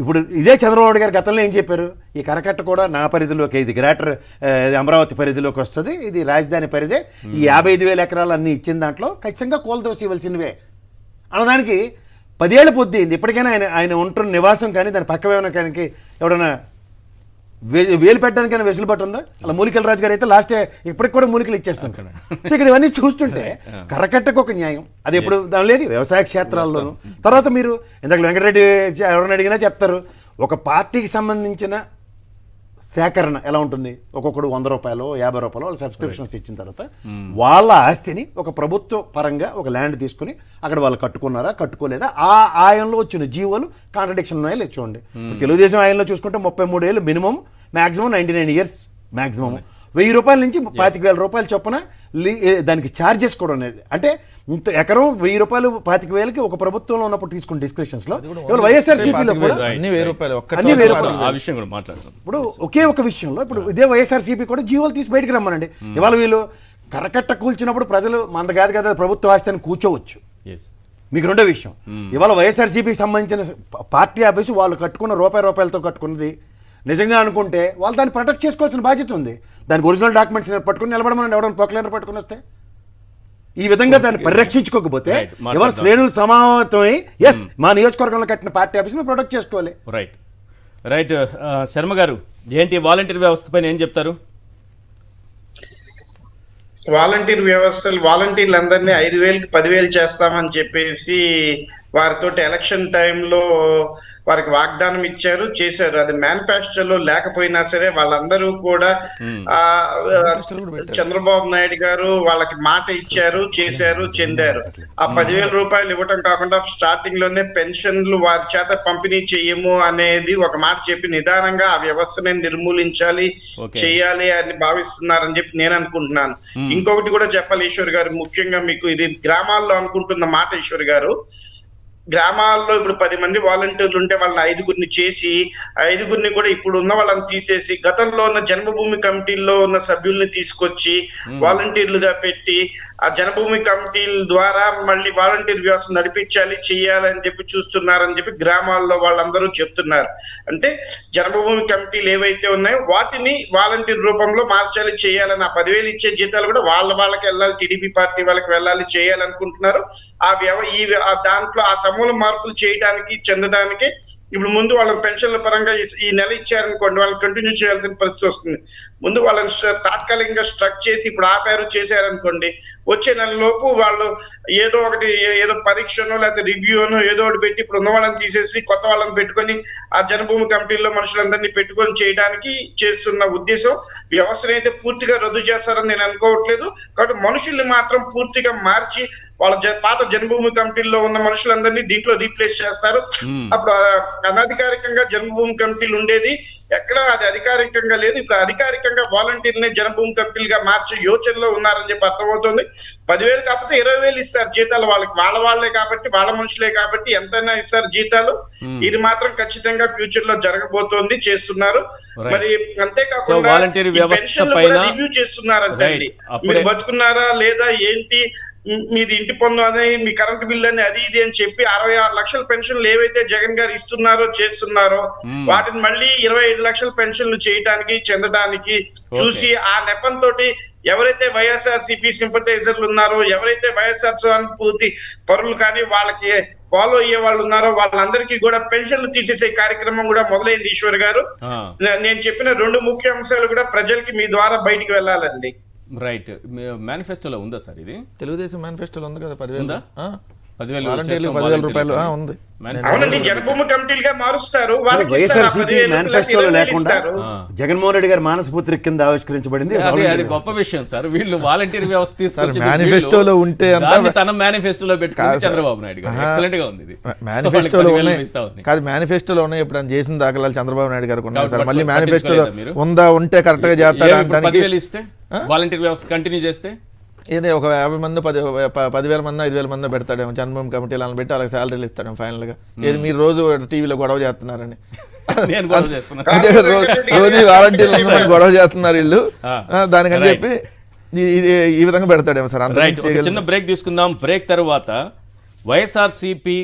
ఇప్పుడు ఇదే చంద్రబాబు నాయుడు గారు గతంలో ఏం చెప్పారు, ఈ కరకట్ట కూడా నా పరిధిలోకి, ఇది గ్రేటర్ అమరావతి పరిధిలోకి వస్తుంది, ఇది రాజధాని పరిధే, ఈ 55,000 ఎకరాలు అన్నీ ఇచ్చిన దాంట్లో ఖచ్చితంగా కోల్దోసి ఇవ్వాల్సినవే అన్నదానికి 10 ఏళ్ళ పొద్దుంది. ఇప్పటికైనా ఆయన ఉంటున్న నివాసం కానీ దాని పక్క వ్యవహారానికి ఎవడైనా వేలు పెట్టడానికైనా వెసులుబాటు ఉందా? అలా మూలికల రాజు గారు అయితే లాస్ట్ ఇప్పటికి కూడా మూలికలు ఇచ్చేస్తాం కదా. సో ఇక్కడ ఇవన్నీ చూస్తుంటే కరకట్టకు ఒక న్యాయం అది ఎప్పుడు దాని లేదు వ్యవసాయ క్షేత్రాల్లోనూ. తర్వాత మీరు ఇందాక వెంకటరెడ్డి ఎవరిని అడిగినా చెప్తారు ఒక పార్టీకి సంబంధించిన సేకరణ ఎలా ఉంటుంది. ఒక్కొక్కడు 100 రూపాయలు 50 రూపాయలు వాళ్ళు సబ్స్క్రిప్షన్స్ ఇచ్చిన తర్వాత వాళ్ళ ఆస్తిని ఒక ప్రభుత్వ పరంగా ఒక ల్యాండ్ తీసుకుని అక్కడ వాళ్ళు కట్టుకున్నారా కట్టుకోలేదా ఆ ఆయనలో వచ్చిన జీవోలు కాంట్రడిక్షన్ ఉన్నాయో లేదు చూడండి. తెలుగుదేశం ఆయనలో చూసుకుంటే 33 ఏళ్ళు మినిమం, మ్యాక్సిమం 99 ఇయర్స్ మ్యాక్సిమం. 1000 రూపాయల నుంచి 25,000 రూపాయలు చొప్పున దానికి ఛార్జెస్ కూడా ఉన్నాయి. అంటే ఇంత ఎకరం 1000 రూపాయలు 25,000కి ఒక ప్రభుత్వంలో ఉన్నప్పుడు తీసుకున్న డిస్కషన్స్ లో వైఎస్ఆర్సీపీలో కూడా అన్ని 1000 రూపాయలు అన్ని 1000 రూపాయలు. ఆ విషయం కూడా మాట్లాడతాం. ఇప్పుడు ఒకే ఒక విషయంలో ఇప్పుడు ఇదే వైఎస్ఆర్సీపీ కూడా జీవోలు తీసి బయటకు రమ్మనండి. ఇవాళ వీళ్ళు కరకట్ట కూల్చినప్పుడు ప్రజలు మంద కాదు కదా ప్రభుత్వ ఆస్తి అని కూర్చోవచ్చు. మీకు రెండో విషయం ఇవాళ వైఎస్ఆర్సీపీకి సంబంధించిన పార్టీ ఆఫీసు వాళ్ళు కట్టుకున్న రూపాయలతో కట్టుకున్నది నిజంగా అనుకుంటే వాళ్ళు దాన్ని ప్రొటెక్ట్ చేసుకోవాల్సిన బాధ్యత ఉంది. దానికి ఒరిజినల్ డాక్యుమెంట్స్ పట్టుకుని నిలబడమని ఎవడన్నా పొక్లైనర్ పట్టుకుని వస్తే ఈ విధంగా దాన్ని పరిరక్షించుకోకపోతే ఎవరు శ్రేణులు సమావేతమై ఎస్ మా నియోజకవర్గంలో కట్టిన పార్టీ ఆఫీస్ని ప్రొటెక్ట్ చేసుకోవాలి. రైట్ శర్మ గారు ఏంటి వాలంటీర్ వ్యవస్థ పైన ఏం చెప్తారు? వాలంటీర్ వ్యవస్థలు వాలంటీర్లందరినీ 5,000కి 10,000 చేస్తామని చెప్పేసి వారితో ఎలక్షన్ టైంలో వారికి వాగ్దానం ఇచ్చారు, చేశారు. అది మేనిఫెస్టోలో లేకపోయినా సరే వాళ్ళందరూ కూడా చంద్రబాబు నాయుడు గారు వాళ్ళకి మాట ఇచ్చారు, చేశారు, చెందారు. ఆ 10,000 రూపాయలు ఇవ్వటం కాకుండా స్టార్టింగ్ లోనే పెన్షన్లు వారి చేత పంపిణీ చెయ్యము అనేది ఒక మాట చెప్పి నిదానంగా ఆ వ్యవస్థని నిర్మూలించాలి, చెయ్యాలి అని భావిస్తున్నారని చెప్పి నేను అనుకుంటున్నాను. ఇంకొకటి కూడా చెప్పాలి ఈశ్వర్ గారు, ముఖ్యంగా మీకు ఇది గ్రామాల్లో అనుకుంటున్న మాట ఈశ్వర్ గారు. గ్రామాల్లో ఇప్పుడు 10 మంది వాలంటీర్లు ఉంటే వాళ్ళని 5గురిని చేసి 5గురిని కూడా ఇప్పుడు ఉన్న వాళ్ళని తీసేసి గతంలో ఉన్న జన్మభూమి కమిటీల్లో ఉన్న సభ్యుల్ని తీసుకొచ్చి వాలంటీర్లుగా పెట్టి ఆ జన్మభూమి కమిటీల ద్వారా మళ్ళీ వాలంటీర్ వ్యవస్థ నడిపించాలి, చెయ్యాలని చెప్పి చూస్తున్నారని చెప్పి గ్రామాల్లో వాళ్ళందరూ చెప్తున్నారు. అంటే జన్మభూమి కమిటీలు ఏవైతే ఉన్నాయో వాటిని వాలంటీర్ రూపంలో మార్చాలి, చేయాలని ఆ 10,000 ఇచ్చే జీతాలు కూడా వాళ్ళకి వెళ్ళాలి, టీడీపీ పార్టీ వాళ్ళకి వెళ్ళాలి, చేయాలనుకుంటున్నారు. దాంట్లో ఆ సమూల మార్పులు చేయడానికి చెందడానికి ఇప్పుడు ముందు వాళ్ళని పెన్షన్ల పరంగా ఈ నెల ఇచ్చారనుకోండి వాళ్ళని కంటిన్యూ చేయాల్సిన పరిస్థితి వస్తుంది. ముందు వాళ్ళని తాత్కాలికంగా స్ట్రక్ చేసి ఇప్పుడు ఆపారు చేశారనుకోండి వచ్చే నెల లోపు వాళ్ళు ఏదో పరీక్షనో లేకపోతే రివ్యూనో ఏదో ఒకటి పెట్టి ఇప్పుడు ఉన్న వాళ్ళని తీసేసి కొత్త వాళ్ళని పెట్టుకొని ఆ జన్మభూమి కమిటీల్లో మనుషులందరినీ పెట్టుకొని చేయడానికి చేస్తున్న ఉద్దేశం. వ్యవస్థను అయితే పూర్తిగా రద్దు చేస్తారని నేను అనుకోవట్లేదు. కాబట్టి మనుషుల్ని మాత్రం పూర్తిగా మార్చి వాళ్ళ పాత జన్మభూమి కమిటీల్లో ఉన్న మనుషులందరినీ దీంట్లో రీప్లేస్ చేస్తారు. అప్పుడు అనధికారికంగా జన్మభూమి కమిటీలు ఉండేది ఎక్కడ అది అధికారికంగా లేదు. ఇప్పుడు అధికారికంగా వాలంటీర్నే జన్మభూమి కమిటీలుగా మార్చే యోచనలో ఉన్నారని చెప్పి అర్థమవుతుంది. 10,000 కాకపోతే 20,000 ఇస్తారు జీతాలు వాళ్ళకి, వాళ్ళే కాబట్టి వాళ్ళ మనుషులే కాబట్టి ఎంతైనా ఇస్తారు జీతాలు. ఇది మాత్రం ఖచ్చితంగా ఫ్యూచర్ లో జరగబోతోంది, చేస్తున్నారు. మరి అంతేకాకుండా రివ్యూ చేస్తున్నారంటే మీరు బతుకున్నారా లేదా ఏంటి, మీది ఇంటి పన్ను అని మీ కరెంట్ బిల్ అని అది ఇది అని చెప్పి 66 లక్షల పెన్షన్లు ఏవైతే జగన్ గారు ఇస్తున్నారో చేస్తున్నారో వాటిని మళ్ళీ 25 లక్షల పెన్షన్లు చేయడానికి చెందడానికి చూసి ఆ నెపంతో ఎవరైతే వైఎస్ఆర్సీపీ సింపథైజర్లు ఉన్నారో, ఎవరైతే వైఎస్ఆర్ సానుభూతి పరులు కానీ వాళ్ళకి ఫాలో అయ్యే వాళ్ళు ఉన్నారో వాళ్ళందరికీ కూడా పెన్షన్లు తీసేసే కార్యక్రమం కూడా మొదలైంది. ఈశ్వర్ గారు నేను చెప్పిన 2 ముఖ్య అంశాలు కూడా ప్రజలకి మీ ద్వారా బయటికి వెళ్ళాలండి. రైట్ మేనిఫెస్టోలో ఉందా సార్ ఇది? తెలుగుదేశం మేనిఫెస్టోలో ఉంది కదా 10,000 ఉందా? 10,000 వాలంటీర్లు చేస్తాం, 10,000 రూపాయలు వాలంటీర్లు. ఉంది. అవునండి, జన్మభూమి కమిటీలుగా మారుస్తారు. వాళ్ళకి వైఎస్ఆర్సీపీ మేనిఫెస్టోలో లేకుండా ఇస్తారు. జగన్మోహన్ రెడ్డి గారి మానసపుత్రిక కింద ఆవిష్కరించబడింది. అది గొప్ప విషయం సార్. వీళ్ళు వాలంటీర్ వ్యవస్థ తీసుకొచ్చి మేనిఫెస్టోలో ఉంటే తన మేనిఫెస్టోలో పెట్టుకుని చంద్రబాబు నాయుడు గారు ఎక్సలెంట్ గా ఉంది ఇది. మేనిఫెస్టోలో వాళ్ళకి 10,000 ఉన్నాయి ఇస్తా ఉంది. కాదు, మేనిఫెస్టోలో ఉన్నాయి. ఇప్పుడు ఆయన చేసిన దాఖలాలు చంద్రబాబు నాయుడు గారికి ఉన్నాయి సార్. కాబట్టి మళ్ళీ మేనిఫెస్టోలో పట్టించుకోలేదా మీరు? ఉందా, ఉంటే కరెక్ట్ గా ఇప్పుడు చేస్తాడా 10,000 ఇస్తే వాలంటీర్ వ్యవస్థ కంటిన్యూ చేస్తే ఏదో ఒక 50 మంది 10,000 మంది 5,000 మంది పెడతాడేమో జన్మభూమి కమిటీలను పెట్టి వాళ్ళకి శాలరీలు ఇస్తాడేమో ఫైనల్ గా. ఏది మీరు రోజు టీవీలో గొడవ చేస్తున్నారని నేను గొడవ చేస్తున్నా. అదే రోజు వాలంటీర్లు గొడవ చేస్తున్నారు వీళ్ళు. దానికని చెప్పి ఈ విధంగా పెడతాడేమో సార్. రైట్, ఒక చిన్న బ్రేక్ తీసుకుందాం. బ్రేక్ తర్వాత వైఎస్ఆర్సీపీ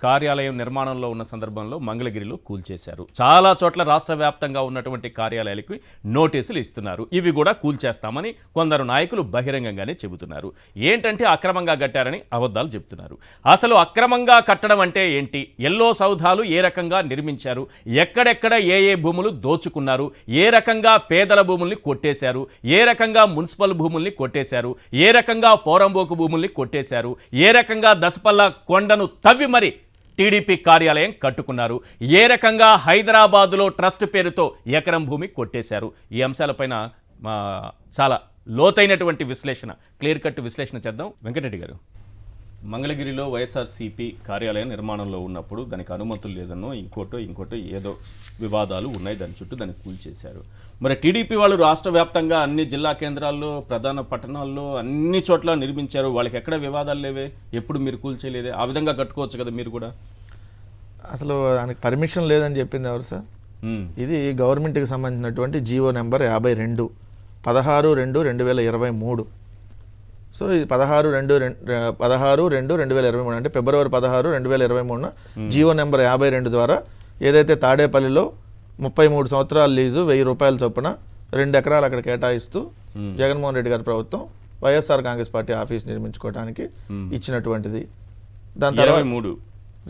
కార్యాలయం నిర్మాణంలో ఉన్న సందర్భంలో మంగళగిరిలో కూల్చేశారు. చాలా చోట్ల రాష్ట్ర వ్యాప్తంగా ఉన్నటువంటి కార్యాలయాలకు నోటీసులు ఇస్తున్నారు. ఇవి కూడా కూల్చేస్తామని కొందరు నాయకులు బహిరంగంగానే చెబుతున్నారు. ఏంటంటే అక్రమంగా కట్టారని అబద్ధాలు చెబుతున్నారు. అసలు అక్రమంగా కట్టడం అంటే ఏంటి? ఎల్లో సౌధాలు ఏ రకంగా నిర్మించారు? ఎక్కడెక్కడ ఏ భూములు దోచుకున్నారు? ఏ రకంగా పేదల భూముల్ని కొట్టేశారు? ఏ రకంగా మున్సిపల్ భూముల్ని కొట్టేశారు? ఏ రకంగా పోరంబోకు భూముల్ని కొట్టేశారు? ఏ రకంగా దసపల్ల కొండను తవ్వి మరి టీడీపీ కార్యాలయం కట్టుకున్నారు? ఏ రకంగా హైదరాబాదులో ట్రస్ట్ పేరుతో ఎకరం భూమి కొట్టేశారు? ఈ అంశాలపైన చాలా లోతైనటువంటి విశ్లేషణ, క్లియర్ కట్ విశ్లేషణ చేద్దాం. వెంకటరెడ్డి గారు, మంగళగిరిలో వైఎస్ఆర్సీపీ కార్యాలయం నిర్మాణంలో ఉన్నప్పుడు దానికి అనుమతులు లేదన్నో ఇంకోటో ఏదో వివాదాలు ఉన్నాయి, దాని చుట్టూ దాన్ని కూల్చేశారు. మరి టీడీపీ వాళ్ళు రాష్ట్ర వ్యాప్తంగా అన్ని జిల్లా కేంద్రాల్లో, ప్రధాన పట్టణాల్లో అన్ని చోట్ల నిర్మించారు. వాళ్ళకి ఎక్కడ వివాదాలు లేవే? ఎప్పుడు మీరు కూల్చేయలేదే? ఆ విధంగా కట్టుకోవచ్చు కదా మీరు కూడా. అసలు దానికి పర్మిషన్ లేదని చెప్పింది ఎవరు సార్? ఇది గవర్నమెంట్కి సంబంధించినటువంటి జీవో నెంబర్ 52 16/2/2023. సో ఇది 16/2/2023 అంటే ఫిబ్రవరి 16, 2023 జీవో నెంబర్ 52 ద్వారా ఏదైతే తాడేపల్లిలో 33 సంవత్సరాల లీజు 1,000 రూపాయల చొప్పున 2 ఎకరాలు అక్కడ కేటాయిస్తూ జగన్మోహన్ రెడ్డి గారి ప్రభుత్వం వైఎస్ఆర్ కాంగ్రెస్ పార్టీ ఆఫీస్ నిర్మించుకోవడానికి ఇచ్చినటువంటిది. దాని తర్వాత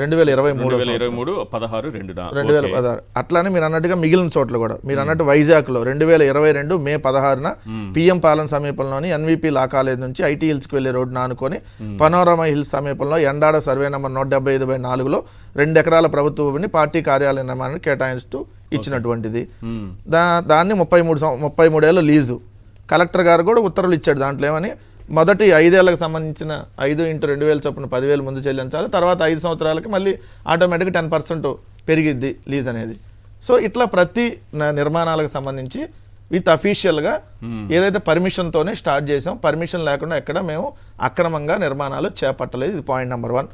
2023 16/2 అట్లానే మీరు అన్నట్టుగా మిగిలిన చోట్ల కూడా మీరు అన్నట్టు వైజాగ్లో 2022 మే 16న పిఎం పాలన సమీపంలోని ఎన్విపి లా కాలేజ్ నుంచి ఐటీ హిల్స్కి వెళ్లే రోడ్డును ఆనుకొని పనోరమా హిల్స్ సమీపంలో ఎండాడ సర్వే నెంబర్ 175/4లో 2 ఎకరాల ప్రభుత్వ భూమిని పార్టీ కార్యాలయ నిర్మాణానికి కేటాయిస్తూ ఇచ్చినటువంటిది. దాన్ని 33 ఏళ్ళ లీజు. కలెక్టర్ గారు కూడా ఉత్తర్వులు ఇచ్చాడు. దాంట్లో ఏమని మొదటి 5 ఏళ్లకు సంబంధించిన 5x2000 చొప్పున 10,000 ముందు చెల్లించాలి. తర్వాత 5 సంవత్సరాలకి మళ్ళీ ఆటోమేటిక్గా 10% పెరిగిద్ది లీజ్ అనేది. సో ఇట్లా ప్రతి నిర్మాణాలకు సంబంధించి విత్ అఫీషియల్గా ఏదైతే పర్మిషన్తోనే స్టార్ట్ చేసాం, పర్మిషన్ లేకుండా ఎక్కడ మేము అక్రమంగా నిర్మాణాలు చేపట్టలేదు. ఇది పాయింట్ నెంబర్ 1.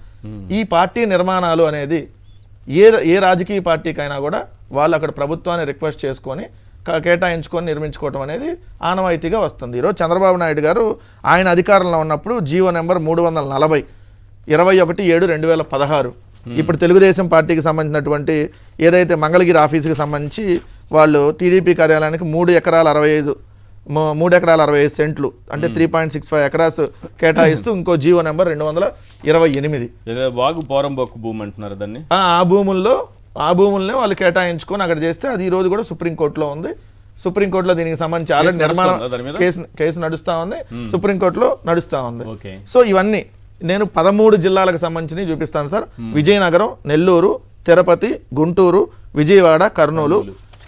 ఈ పార్టీ నిర్మాణాలు అనేది ఏ రాజకీయ పార్టీకైనా కూడా వాళ్ళు అక్కడ ప్రభుత్వాన్ని రిక్వెస్ట్ చేసుకొని కేటాయించుకొని నిర్మించుకోవటం అనేది ఆనవాయితీగా వస్తుంది. ఈరోజు చంద్రబాబు నాయుడు గారు ఆయన అధికారంలో ఉన్నప్పుడు జీవో నెంబర్ 340 21/7/2016 ఇప్పుడు తెలుగుదేశం పార్టీకి సంబంధించినటువంటి ఏదైతే మంగళగిరి ఆఫీసుకి సంబంధించి వాళ్ళు టీడీపీ కార్యాలయానికి 3 ఎకరాల 65 సెంట్లు అంటే 3.65 ఎకరాస్ కేటాయిస్తూ ఇంకో జీవో నెంబర్ 228 వాగు పోరంబోకు భూమి అంటున్నారు దాన్ని. ఆ భూములనే వాళ్ళు కేటాయించుకొని అక్కడ చేస్తే అది ఈ రోజు కూడా సుప్రీంకోర్టులో ఉంది. సుప్రీంకోర్టులో దీనికి సంబంధించి ఆల్రెడీ నిర్మాణం కేసు నడుస్తూ ఉంది, సుప్రీంకోర్టులో నడుస్తూ ఉంది. సో ఇవన్నీ నేను 13 జిల్లాలకు సంబంధించి చూపిస్తాను సార్. విజయనగరం, నెల్లూరు, తిరుపతి, గుంటూరు, విజయవాడ, కర్నూలు,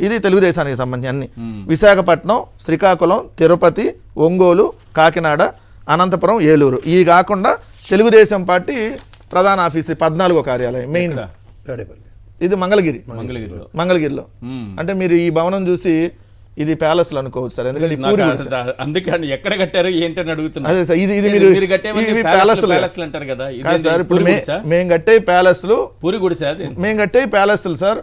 ఇది తెలుగుదేశానికి సంబంధించి అన్ని. విశాఖపట్నం, శ్రీకాకుళం, తిరుపతి, ఒంగోలు, కాకినాడ, అనంతపురం, ఏలూరు. ఇవి కాకుండా తెలుగుదేశం పార్టీ ప్రధాన ఆఫీస్ 14వ కార్యాలయం మెయిన్ ఇది మంగళగిరిలో. అంటే మీరు ఈ భవనం చూసి ఇది ప్యాలెస్లు అనుకోవచ్చు సార్, ఎందుకంటే అందుకని ఎక్కడ కట్టారు ఏంటని అడుగుతున్నారు. అదే సార్, ఇది మీరు ప్యాలెస్లు అంటారు కదా సార్. ఇప్పుడు మేము కట్టే ప్యాలెస్లు మేము కట్టే ప్యాలెస్లు సార్.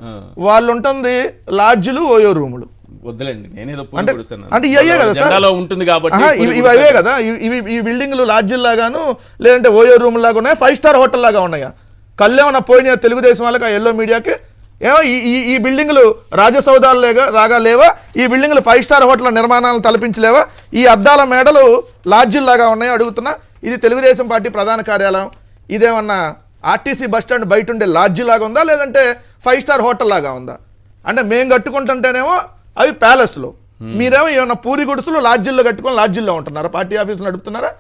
వాళ్ళు ఉంటుంది లాడ్జ్లు, ఓయో రూములు. వద్దులేండి, నేనేదో అంటే ఇవే కదా సార్ ఉంటుంది కాబట్టి ఇవి అవే కదా. ఈ బిల్డింగ్లు లాడ్జిల్ లాగాను లేదంటే ఓయో రూమ్ లాగా ఉన్నాయా, 5 స్టార్ హోటల్ లాగా ఉన్నాయా? కళ్ళేమన్నా పోయినా తెలుగుదేశం వాళ్ళకి, ఎల్లో మీడియాకి ఏమో ఈ బిల్డింగ్లు రాజసౌధాలు రాగా లేవా? ఈ బిల్డింగ్లు 5 స్టార్ హోటల్ నిర్మాణాలను తలపించలేవా? ఈ అద్దాల మేడలు లాడ్జిల్ లాగా ఉన్నాయో అడుగుతున్నా. ఇది తెలుగుదేశం పార్టీ ప్రధాన కార్యాలయం. ఇదేమన్నా ఆర్టీసీ బస్టాండ్ బయట ఉండే లాడ్జి లాగా ఉందా లేదంటే 5 స్టార్ హోటల్ లాగా ఉందా? అంటే మేము కట్టుకుంటుంటేనేమో అవి ప్యాలెస్లో, మీరేమో ఏమన్నా పూరి గుడిసెలు లాడ్జిల్లో కట్టుకొని లాడ్జిల్లో ఉంటున్నారా? పార్టీ ఆఫీసులు నడుపుతున్నారా?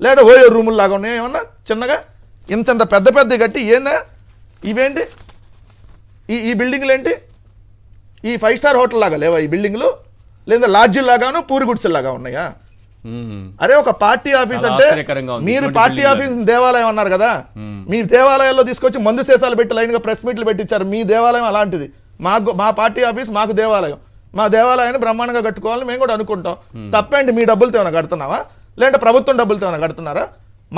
లేదా ఓయో రూములు లాగా ఉన్నాయా ఏమన్నా చిన్నగా? ఇంత పెద్ద పెద్ద కట్టి ఏందా ఇవేంటి? ఈ బిల్డింగ్లు ఏంటి? ఈ 5 స్టార్ హోటల్ లాగా లేవా ఈ బిల్డింగ్లు? లేదా లాడ్జిల్ లాగాను పూరి గుడిసెలు లాగా ఉన్నాయా? అరే ఒక పార్టీ ఆఫీస్ చాలా అంటే ఆశ్చర్యకరంగా ఉంది. మీరు ఇటువంటి పార్టీ బిల్డింగ్లు ఆఫీస్ దేవాలయం అన్నారు కదా, మీ దేవాలయాల్లో తీసుకొచ్చి మందు సీసాలు పెట్టి లైన్గా ప్రెస్ మీట్లు పెట్టించారు. మీ దేవాలయం అలాంటిది. మా పార్టీ ఆఫీస్ మాకు దేవాలయం. మా దేవాలయాన్ని బ్రహ్మాండంగా కట్టుకోవాలని మేము కూడా అనుకుంటాం. తప్పేంటి? మీ డబ్బులతో ఏమైనా కడుతున్నావా లేదంటే ప్రభుత్వం డబ్బులతో ఏమైనా కడుతున్నారా?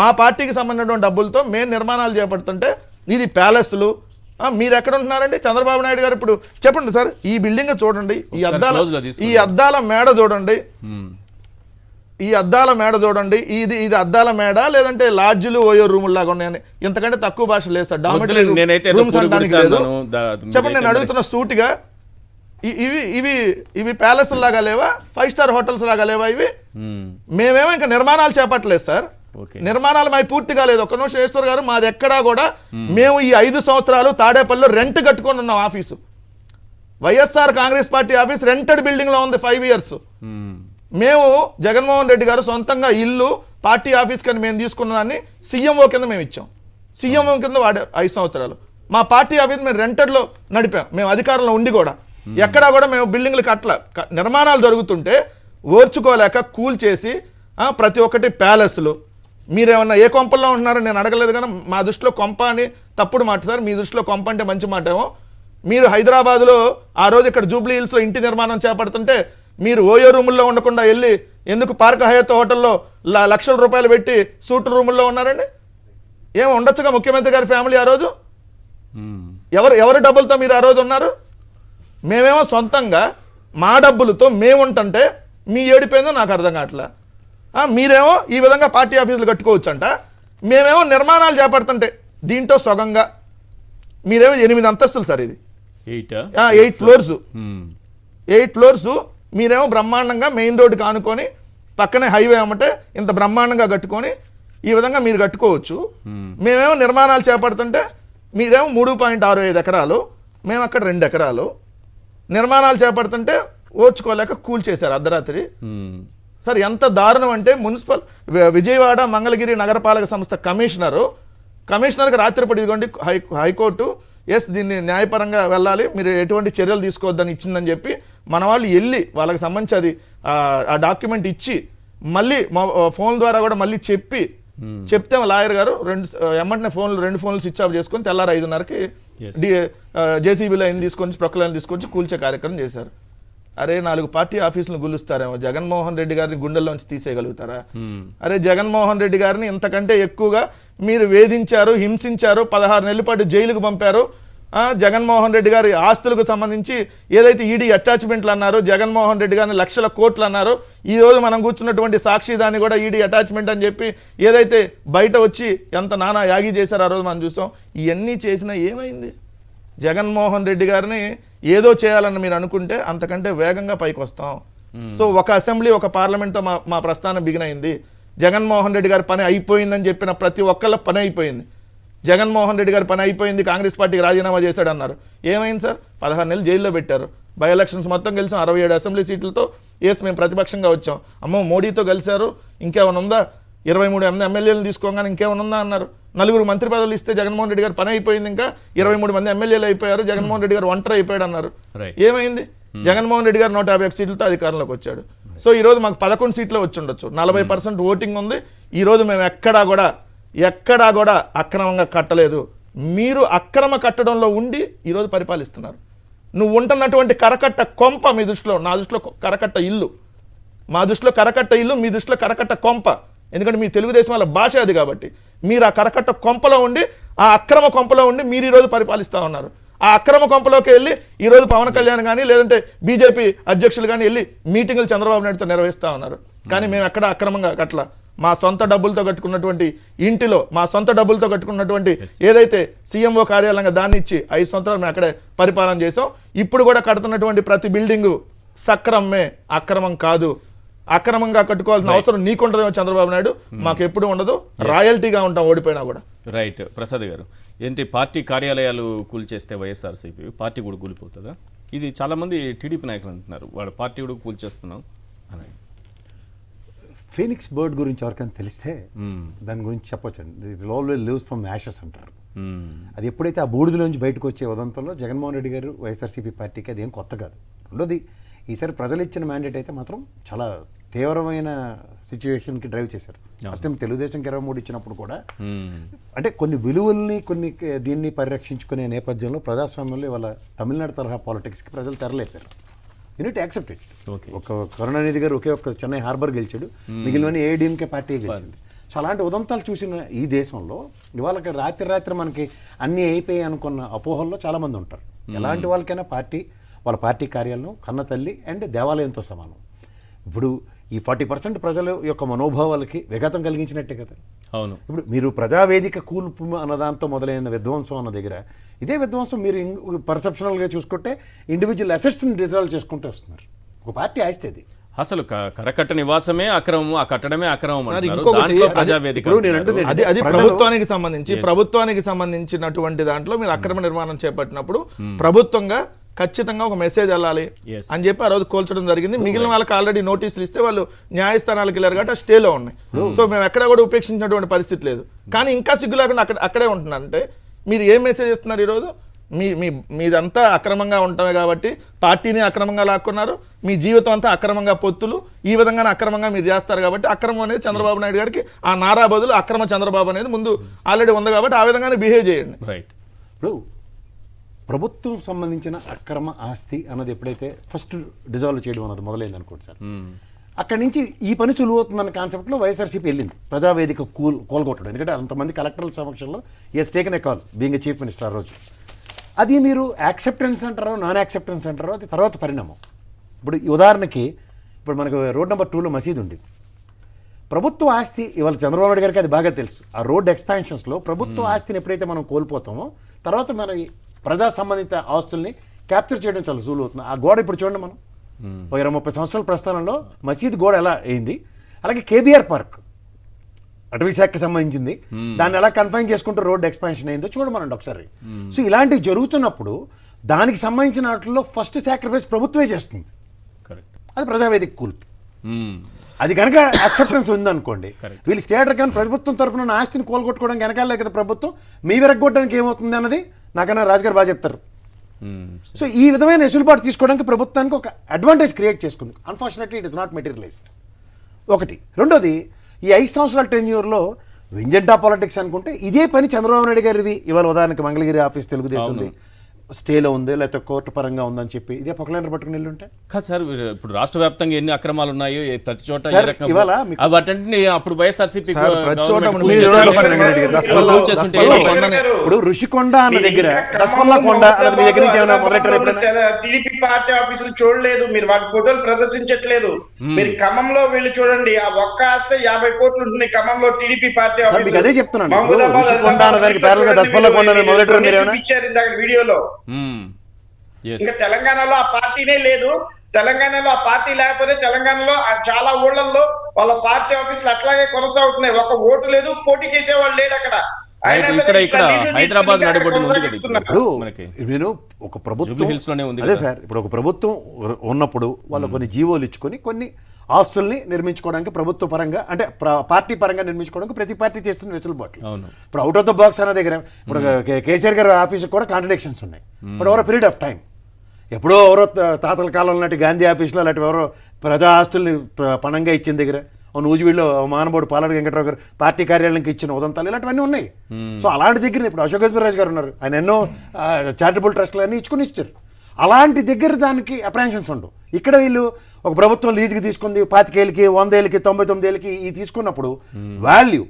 మా పార్టీకి సంబంధించిన డబ్బులతో మేము నిర్మాణాలు చేపడుతుంటే ఇది ప్యాలెస్లు. మీరు ఎక్కడ ఉంటున్నారండి? చంద్రబాబు నాయుడు గారు ఇప్పుడు చెప్పండి సార్, ఈ బిల్డింగ్ చూడండి, ఈ అద్దాల మేడ చూడండి, ఈ అద్దాల మేడ చూడండి. ఇది అద్దాల మేడ లేదంటే లాడ్జిలు ఓయో రూములు లాగా ఉన్నాయని ఇంతకంటే తక్కువ భాష లేదు సార్. డామిటరీ రూమ్స్ అనడానికి లేదు. చెప్పండి, నేను అడుగుతున్న సూటిగా, ఇవి ప్యాలెస్ లాగా లేవా? 5 స్టార్ హోటల్స్ లాగా లేవా ఇవి? మేమేమో ఇంకా నిర్మాణాలు చేపట్టలేదు సార్. నిర్మాణాలు మావి పూర్తి కాలేదు. ఒక్క నిమిషం ఈశ్వర్ గారు, మాది ఎక్కడా కూడా మేము ఈ 5 సంవత్సరాలు తాడేపల్లిలో రెంట్ కట్టుకొని ఉన్నాం office. YSR Congress party office rented building లో ఉంది 5 ఇయర్స్. మేము జగన్మోహన్ రెడ్డి గారు సొంతంగా ఇల్లు పార్టీ ఆఫీస్ కింద మేము తీసుకున్న దాన్ని సీఎంఓ కింద మేము ఇచ్చాం. సీఎంఓ కింద వాడే 5 సంవత్సరాలు మా పార్టీ ఆఫీస్ మేము రెంటెడ్లో నడిపాం. మేము అధికారంలో ఉండి కూడా ఎక్కడా కూడా మేము బిల్డింగ్లు నిర్మాణాలు జరుగుతుంటే ఓర్చుకోలేక కూల్చేసి ప్రతి ఒక్కటి ప్యాలెస్లు. మీరేమన్నా ఏ కొంపల్లో ఉంటున్నారో నేను అడగలేదు, కానీ మా దృష్టిలో కొంప అని తప్పుడు మాట సార్. మీ దృష్టిలో కొంప అంటే మంచి మాట ఏమో. మీరు హైదరాబాద్లో ఆ రోజు ఇక్కడ జూబ్లీ హిల్స్లో ఇంటి నిర్మాణం చేపడుతుంటే మీరు ఓయో రూముల్లో ఉండకుండా వెళ్ళి ఎందుకు పార్క్ హయత్ హోటల్లో లక్షల రూపాయలు పెట్టి సూట్ రూముల్లో ఉన్నారండి? ఏమి ఉండొచ్చుగా ముఖ్యమంత్రి గారి ఫ్యామిలీ ఆ రోజు? ఎవరి డబ్బులతో మీరు ఆ రోజు ఉన్నారు? మేమేమో సొంతంగా మా డబ్బులతో మేము ఉంటుంటే మీ ఏడిపోయిందో నాకు అర్థం కావట్లా. మీరేమో ఈ విధంగా పార్టీ ఆఫీసులు కట్టుకోవచ్చంట, మేమేమో నిర్మాణాలు చేపడుతుంటే దీంట్లో సొగంగా మీరేమో 8 అంతస్తులు సార్, ఇది 8 ఫ్లోర్స్. 8 ఫ్లోర్స్ మీరేమో బ్రహ్మాండంగా మెయిన్ రోడ్డుకి ఆనుకొని పక్కనే హైవే అమ్మటే ఇంత బ్రహ్మాండంగా కట్టుకొని ఈ విధంగా మీరు కట్టుకోవచ్చు. మేమేమో నిర్మాణాలు చేపడుతుంటే మీరేమో 3.65 ఎకరాలు, మేము అక్కడ 2 ఎకరాలు నిర్మాణాలు చేపడుతుంటే ఓర్చుకోలేక కూల్చేశారు అర్ధరాత్రి. సార్ ఎంత దారుణం అంటే, మున్సిపల్ విజయవాడ మంగళగిరి నగరపాలక సంస్థ కమిషనర్కి రాత్రిపడి ఇదిగోండి హైకోర్టు దీన్ని న్యాయపరంగా వెళ్ళాలి, మీరు ఎటువంటి చర్యలు తీసుకోవద్దని ఇచ్చిందని చెప్పి మన వాళ్ళు వెళ్ళి వాళ్ళకి సంబంధించి అది ఆ డాక్యుమెంట్ ఇచ్చి మళ్ళీ ఫోన్ ద్వారా కూడా మళ్ళీ చెప్తే లాయర్ గారు ఎమ్మంటనే 2 ఫోన్లు స్విచ్ ఆఫ్ చేసుకొని తెల్లారు 5:30కి జేసీబీలో తీసుకొని ప్రొక్లైన్ తీసుకొచ్చి కూల్చే కార్యక్రమం చేశారు. అరే 4 పార్టీ ఆఫీసులను గులుస్తారేమో, జగన్మోహన్ రెడ్డి గారిని గుండెల్లోంచి తీసేయగలుగుతారా? అరే జగన్మోహన్ రెడ్డి గారిని ఇంతకంటే ఎక్కువగా మీరు వేధించారు, హింసించారు, 16 నెలల పాటు జైలుకు పంపారు. జగన్మోహన్ రెడ్డి గారి ఆస్తులకు సంబంధించి ఏదైతే ఈడీ అటాచ్మెంట్లు అన్నారు, జగన్మోహన్ రెడ్డి గారిని లక్షల కోట్లు అన్నారు, ఈ రోజు మనం కూర్చున్నటువంటి సాక్షి దాన్ని కూడా ఈడీ అటాచ్మెంట్ అని చెప్పి ఏదైతే బయట వచ్చి ఎంత నానా యాగి చేశారో ఆ రోజు మనం చూసాం. ఇవన్నీ చేసినా ఏమైంది? జగన్మోహన్ రెడ్డి గారిని ఏదో చేయాలని మీరు అనుకుంటే అంతకంటే వేగంగా పైకి వస్తాం. సో ఒక అసెంబ్లీ ఒక పార్లమెంట్తో మా ప్రస్థానం బిగినైంది. జగన్మోహన్ రెడ్డి గారి పని అయిపోయిందని చెప్పిన ప్రతి ఒక్కళ్ళ పని అయిపోయింది. జగన్మోహన్ రెడ్డి గారి పని అయిపోయింది, కాంగ్రెస్ పార్టీకి రాజీనామా చేశాడు అన్నారు. ఏమైంది సార్? 16 నెలలు జైల్లో పెట్టారు. బై ఎలక్షన్స్ మొత్తం గెలిచాం, 67 అసెంబ్లీ సీట్లతో. మేము ప్రతిపక్షంగా వచ్చాం. అమ్మో మోడీతో కలిశారు, ఇంకేమైనా ఉందా? 23 ఎమ్మెల్యేలను తీసుకోగానే ఇంకేమైనా ఉందా అన్నారు. 4 మంత్రి పదవులు ఇస్తే జగన్మోహన్ రెడ్డి గారు పని అయిపోయింది, ఇంకా 23 మంది ఎమ్మెల్యేలు అయిపోయారు, జగన్మోహన్ రెడ్డి గారు ఒంటరి అయిపోయాడు అన్నారు. ఏమైంది? జగన్మోహన్ రెడ్డి గారు 151 సీట్లతో అధికారంలోకి వచ్చాడు. సో ఈరోజు మాకు 11 సీట్లు వచ్చి ఉండొచ్చు, 40% ఓటింగ్ ఉంది. ఈరోజు మేము ఎక్కడా కూడా అక్రమంగా కట్టలేదు. మీరు అక్రమ కట్టడంలో ఉండి ఈరోజు పరిపాలిస్తున్నారు. నువ్వు ఉంటున్నటువంటి కరకట్ట కొంప మీ దృష్టిలో, నా దృష్టిలో కరకట్ట ఇల్లు, మా దృష్టిలో కరకట్ట ఇల్లు, మీ దృష్టిలో కరకట్ట కొంప. ఎందుకంటే మీ తెలుగుదేశం వాళ్ళ భాష అది కాబట్టి మీరు ఆ కరకట్ట కొంపలో ఉండి, ఆ అక్రమ కొంపలో ఉండి మీరు ఈరోజు పరిపాలిస్తూ ఉన్నారు. ఆ అక్రమ కొంపలోకి వెళ్ళి ఈరోజు పవన్ కళ్యాణ్ కానీ లేదంటే బీజేపీ అధ్యక్షులు కానీ వెళ్ళి మీటింగులు చంద్రబాబు నాయుడుతో నిర్వహిస్తూ ఉన్నారు. కానీ మేము ఎక్కడ అక్రమంగా కట్టలా. మా సొంత డబ్బులతో కట్టుకున్నటువంటి ఇంటిలో, మా సొంత డబ్బులతో కట్టుకున్నటువంటి ఏదైతే సీఎంఓ కార్యాలయంగా దాన్ని ఇచ్చి 5 సంవత్సరాలు మేము అక్కడే పరిపాలన చేసాం. ఇప్పుడు కూడా కడుతున్నటువంటి ప్రతి బిల్డింగు సక్రమమే, అక్రమం కాదు. అక్రమంగా కట్టుకోవాల్సిన అవసరం నీకుండదేమో చంద్రబాబు నాయుడు, మాకు ఎప్పుడు ఉండదు. రాయల్టీగా ఉంటాం ఓడిపోయినా కూడా. రైట్. ప్రసాద్ గారు, ఏంటి పార్టీ కార్యాలయాలు కూల్చేస్తే వైఎస్ఆర్సీపీ పార్టీ కూడా కూలిపోతుందా? ఇది చాలామంది టీడీపీ నాయకులు అంటున్నారు, వాళ్ళ పార్టీ కూడా కూల్చేస్తున్నాం అని. ఫీనిక్స్ బర్డ్ గురించి ఎవరికైనా తెలిస్తే దాని గురించి చెప్పొచ్చండి. It always lives from Ashes అంటారు. అది ఎప్పుడైతే ఆ బూడిదలోంచి బయటకు వచ్చే ఉదంతంలో జగన్మోహన్ రెడ్డి గారు వైఎస్ఆర్సీపీ పార్టీకి అది ఏం కొత్త కాదు. రెండోది, ఈసారి ప్రజలు ఇచ్చిన మ్యాండేట్ అయితే మాత్రం చాలా తీవ్రమైన సిచ్యువేషన్కి డ్రైవ్ చేశారు. ఫస్ట్ టైం తెలుగుదేశంకి 23 ఇచ్చినప్పుడు కూడా అంటే కొన్ని విలువల్ని దీన్ని పరిరక్షించుకునే నేపథ్యంలో ప్రజాస్వామ్యంలో ఇవాళ తమిళనాడు తరహా పాలిటిక్స్కి ప్రజలు తెరలేపారు. Unit accept it. ఒక కరుణానిధి గారు ఒకే ఒక్క చెన్నై హార్బర్ గెలిచాడు, మిగిలిన ఏడీఎంకే పార్టీ గెలిచింది. సో అలాంటి ఉదంతాలు చూసిన ఈ దేశంలో ఇవాళ రాత్రి మనకి అన్నీ అయిపోయాయి అనుకున్న అపోహల్లో చాలామంది ఉంటారు. ఎలాంటి వాళ్ళకైనా పార్టీ వాళ్ళ పార్టీ కార్యాలయం కన్న తల్లి అండ్ దేవాలయంతో సమానం. ఇప్పుడు ఈ 40% ప్రజల యొక్క మనోభావాలకి విఘాతం కలిగించినట్టే కదా. అవును. ఇప్పుడు మీరు ప్రజావేదిక కూల్పు అన్నదాంతో మొదలైన విధ్వంసం అన్న దగ్గర ఇదే విధ్వంసం మీరు పర్సెప్షనల్గా చూసుకుంటే ఇండివిజువల్ అసెట్స్ని డిజాల్వ్ చేసుకుంటూ వస్తున్నారు. ఒక పార్టీ ఆస్తి అది. అసలు కరకట్ట నివాసమే అక్రమం, ఆ కట్టడమే అక్రమం సార్, అంటున్నారు. ఇంకొకటి, దాంట్లో ప్రజావేదిక ఇప్పుడు నేను అంటుంది అది అది ప్రజలు- ప్రభుత్వానికి సంబంధించినటువంటి దాంట్లో మీరు అక్రమ నిర్మాణం చేపట్టినప్పుడు ప్రభుత్వంగా ఖచ్చితంగా ఒక మెసేజ్ వెళ్ళాలి Yes. అని చెప్పి ఆ రోజు కోల్చడం జరిగింది. మిగిలిన వాళ్ళకి ఆల్రెడీ నోటీసులు ఇస్తే వాళ్ళు న్యాయస్థానాలకు వెళ్ళారు కాబట్టి ఆ స్టేలో ఉన్నాయి. సో మేము ఎక్కడ కూడా ఉపేక్షించినటువంటి పరిస్థితి లేదు. కానీ ఇంకా సిగ్గు లేకుండా అక్కడే ఉంటున్నారు. అంటే మీరు ఏం మెసేజ్ ఇస్తున్నారు ఈరోజు? మీదంతా అక్రమంగా ఉంటామే కాబట్టి పార్టీని అక్రమంగా లాక్కున్నారు, మీ జీవితం అంతా అక్రమంగా పొత్తులు, ఈ విధంగానే అక్రమంగా మీరు చేస్తారు కాబట్టి అక్రమం అనేది చంద్రబాబు నాయుడు గారికి ఆ నారా బదులు అక్రమ చంద్రబాబు అనేది ముందు ఆల్రెడీ ఉంది కాబట్టి ఆ విధంగానే బిహేవ్ చేయండి. రైట్. ఇప్పుడు ప్రభుత్వం సంబంధించిన అక్రమ ఆస్తి అన్నది ఎప్పుడైతే ఫస్ట్ డిజాల్వ్ చేయడం అన్నది మొదలైంది అనుకోండి సార్, అక్కడి నుంచి ఈ పని సులువు అవుతుందన్న కాన్సెప్ట్లో వైఎస్ఆర్సీపీ వెళ్ళింది ప్రజావేదిక కోల్గొట్టడం. ఎందుకంటే అంతమంది కలెక్టర్ల సమక్షంలో has taken a call being a chief minister ఆ రోజు. అది మీరు యాక్సెప్టెన్స్ అంటారో నాన్ యాక్సెప్టెన్స్ అంటారో అది తర్వాత పరిణామం. ఇప్పుడు ఈ ఉదాహరణకి ఇప్పుడు మనకు రోడ్ నెంబర్ 2లో మసీదు ఉండేది. ప్రభుత్వ ఆస్తి ఇవాళ చంద్రబాబు నాయుడు గారికి అది బాగా తెలుసు. ఆ రోడ్ ఎక్స్పాన్షన్స్లో ప్రభుత్వ ఆస్తిని ఎప్పుడైతే మనం కోల్పోతామో తర్వాత మన ప్రజా సంబంధిత ఆస్తుల్ని క్యాప్చర్ చేయడం చాలా సులువు అవుతుంది. ఆ గోడ ఇప్పుడు చూడండి, మనం 20-30 సంవత్సరాల ప్రస్థానంలో మసీద్ గోడ ఎలా అయింది, అలాగే కేబీఆర్ పార్క్ అటవీ శాఖకి సంబంధించింది, దాన్ని ఎలా కన్ఫైన్ చేసుకుంటూ రోడ్ ఎక్స్పాన్షన్ అయిందో చూడమనండి ఒకసారి. సో ఇలాంటివి జరుగుతున్నప్పుడు దానికి సంబంధించిన వాటిల్లో ఫస్ట్ సాక్రిఫైస్ ప్రభుత్వమే చేస్తుంది. కరెక్ట్. అది ప్రజావేదిక కూల్పు. అది కనుక యాక్సెప్టెన్స్ ఉందనుకోండి, వీళ్ళు స్టేట్ కానీ ప్రభుత్వం తరఫున ఉన్న ఆస్తిని కోలుకొట్టుకోవడానికి వెనకాలే కదా ప్రభుత్వం, మీ విరగొట్టడానికి ఏమవుతుంది అన్నది నాకన్నా రాజుగారు బాగా చెప్తారు. సో ఈ విధమైన వెసులుబాటు తీసుకోవడానికి ప్రభుత్వానికి ఒక అడ్వాంటేజ్ క్రియేట్ చేసుకుంది. Unfortunately it is not materialised. ఒకటి. రెండోది, ఈ 5 సంవత్సరాల టెన్యూర్లో వింజెంటా పాలిటిక్స్ అనుకుంటే ఇదే పని చంద్రబాబు నాయుడు గారివి ఇవాళ ఉదాహరణకి మంగళగిరి ఆఫీస్ తెలుగుదేశంది స్టేలో ఉంది లేకపోతే కోర్టు పరంగా ఉందని చెప్పి ఇదే పొక్కలైన పట్టుకుని వెళ్ళి ఉంటాయి కాదు సార్. ఇప్పుడు రాష్ట్ర వ్యాప్తంగా ఎన్ని అక్రమాలు ఉన్నాయో ప్రతి చోట సార్, ఇవాళ మీకు- వాటిని అప్పుడు వైఎస్ఆర్సీపీ సార్, ప్రతి చోట గవర్నమెంట్ మీరు ఇప్పుడు ఋషికొండ అన్న దగ్గర దసపల్లా కొండ అన్నది మీ దగ్గర నుంచి ఏమైనా మొదలెట్టారు ఎప్పుడైనా? టీడీపీ పార్టీ ఆఫీసులు చూడలేదు, మీరు వాటి ఫోటోలు ప్రదర్శించట్లేదు. మీరు ఖమ్మంలో వెళ్ళి చూడండి, ఆ ఒక్క ఆస్తి 50 కోట్లు ఉంటుంది ఖమ్మంలో టీడీపీ పార్టీ సార్, మీకు అదే చెప్తున్నాను. ఇప్పుడు ఋషికొండ అన్న దానికి పేరుగా దసపల్లా కొండ అనేది మొదలెట్టారు మీరు ఏమైనా? ఇచ్చారు ఇందాక వీడియోలో. ఇంకా తెలంగాణలో ఆ పార్టీనే లేదు. తెలంగాణలో ఆ పార్టీ లేకపోతే తెలంగాణలో చాలా ఊళ్ళల్లో వాళ్ళ పార్టీ ఆఫీసులు అట్లాగే కొనసాగుతున్నాయి. ఒక ఓటు లేదు, పోటీ చేసేవాళ్ళు లేడు అక్కడ. ఇక్కడ హైదరాబాద్ నడిబొడ్డు ఉంది కదా ఇప్పుడు మనకి. నేను ఒక ప్రభుత్వం జూబ్లీ హిల్స్ లోనే ఉంది అదే కదా. సార్, ఇప్పుడు ఒక ప్రభుత్వం ఉన్నప్పుడు వాళ్ళు కొన్ని జీవోలు ఇచ్చుకొని కొన్ని ఆస్తుల్ని నిర్మించుకోవడానికి ప్రభుత్వ పరంగా అంటే పార్టీ పరంగా నిర్మించుకోవడానికి ప్రతి పార్టీ చేస్తున్న వెసులుబాట్లు. అవును. ఇప్పుడు అవుట్ ఆఫ్ ద బాక్స్ అన్న దగ్గర ఇప్పుడు కేసీఆర్ గారి ఆఫీస్కి కూడా కాంట్రడిక్షన్స్ ఉన్నాయి. ఇప్పుడు ఓవర్ పీరియడ్ ఆఫ్ టైం ఎప్పుడో ఎవరో తాతల కాలంలో నాటి గాంధీ ఆఫీస్లో అలాంటి ఎవరో ప్రజా ఆస్తుల్ని పణంగా ఇచ్చిన దగ్గర నూజివీడులో మానవుడు పాలడు వెంకటరావు గారు పార్టీ కార్యాలయానికి ఇచ్చిన ఉదంతాలు ఇలాంటివన్నీ ఉన్నాయి. సో అలాంటి దగ్గర ఇప్పుడు అశోక్ గజపతిరాజు గారు ఉన్నారు, ఆయన ఎన్నో చారిటబుల్ ట్రస్ట్లు అన్నీ ఇచ్చుకుని ఇచ్చారు. అలాంటి దగ్గర దానికి అప్రహెన్షన్స్ ఉండవు. ఇక్కడ వీళ్ళు ఒక ప్రభుత్వం లీజుకి తీసుకుంది 25 ఏళ్ళకి 100 ఏళ్ళకి 99 ఏళ్ళకి ఈ తీసుకున్నప్పుడు వాల్యూ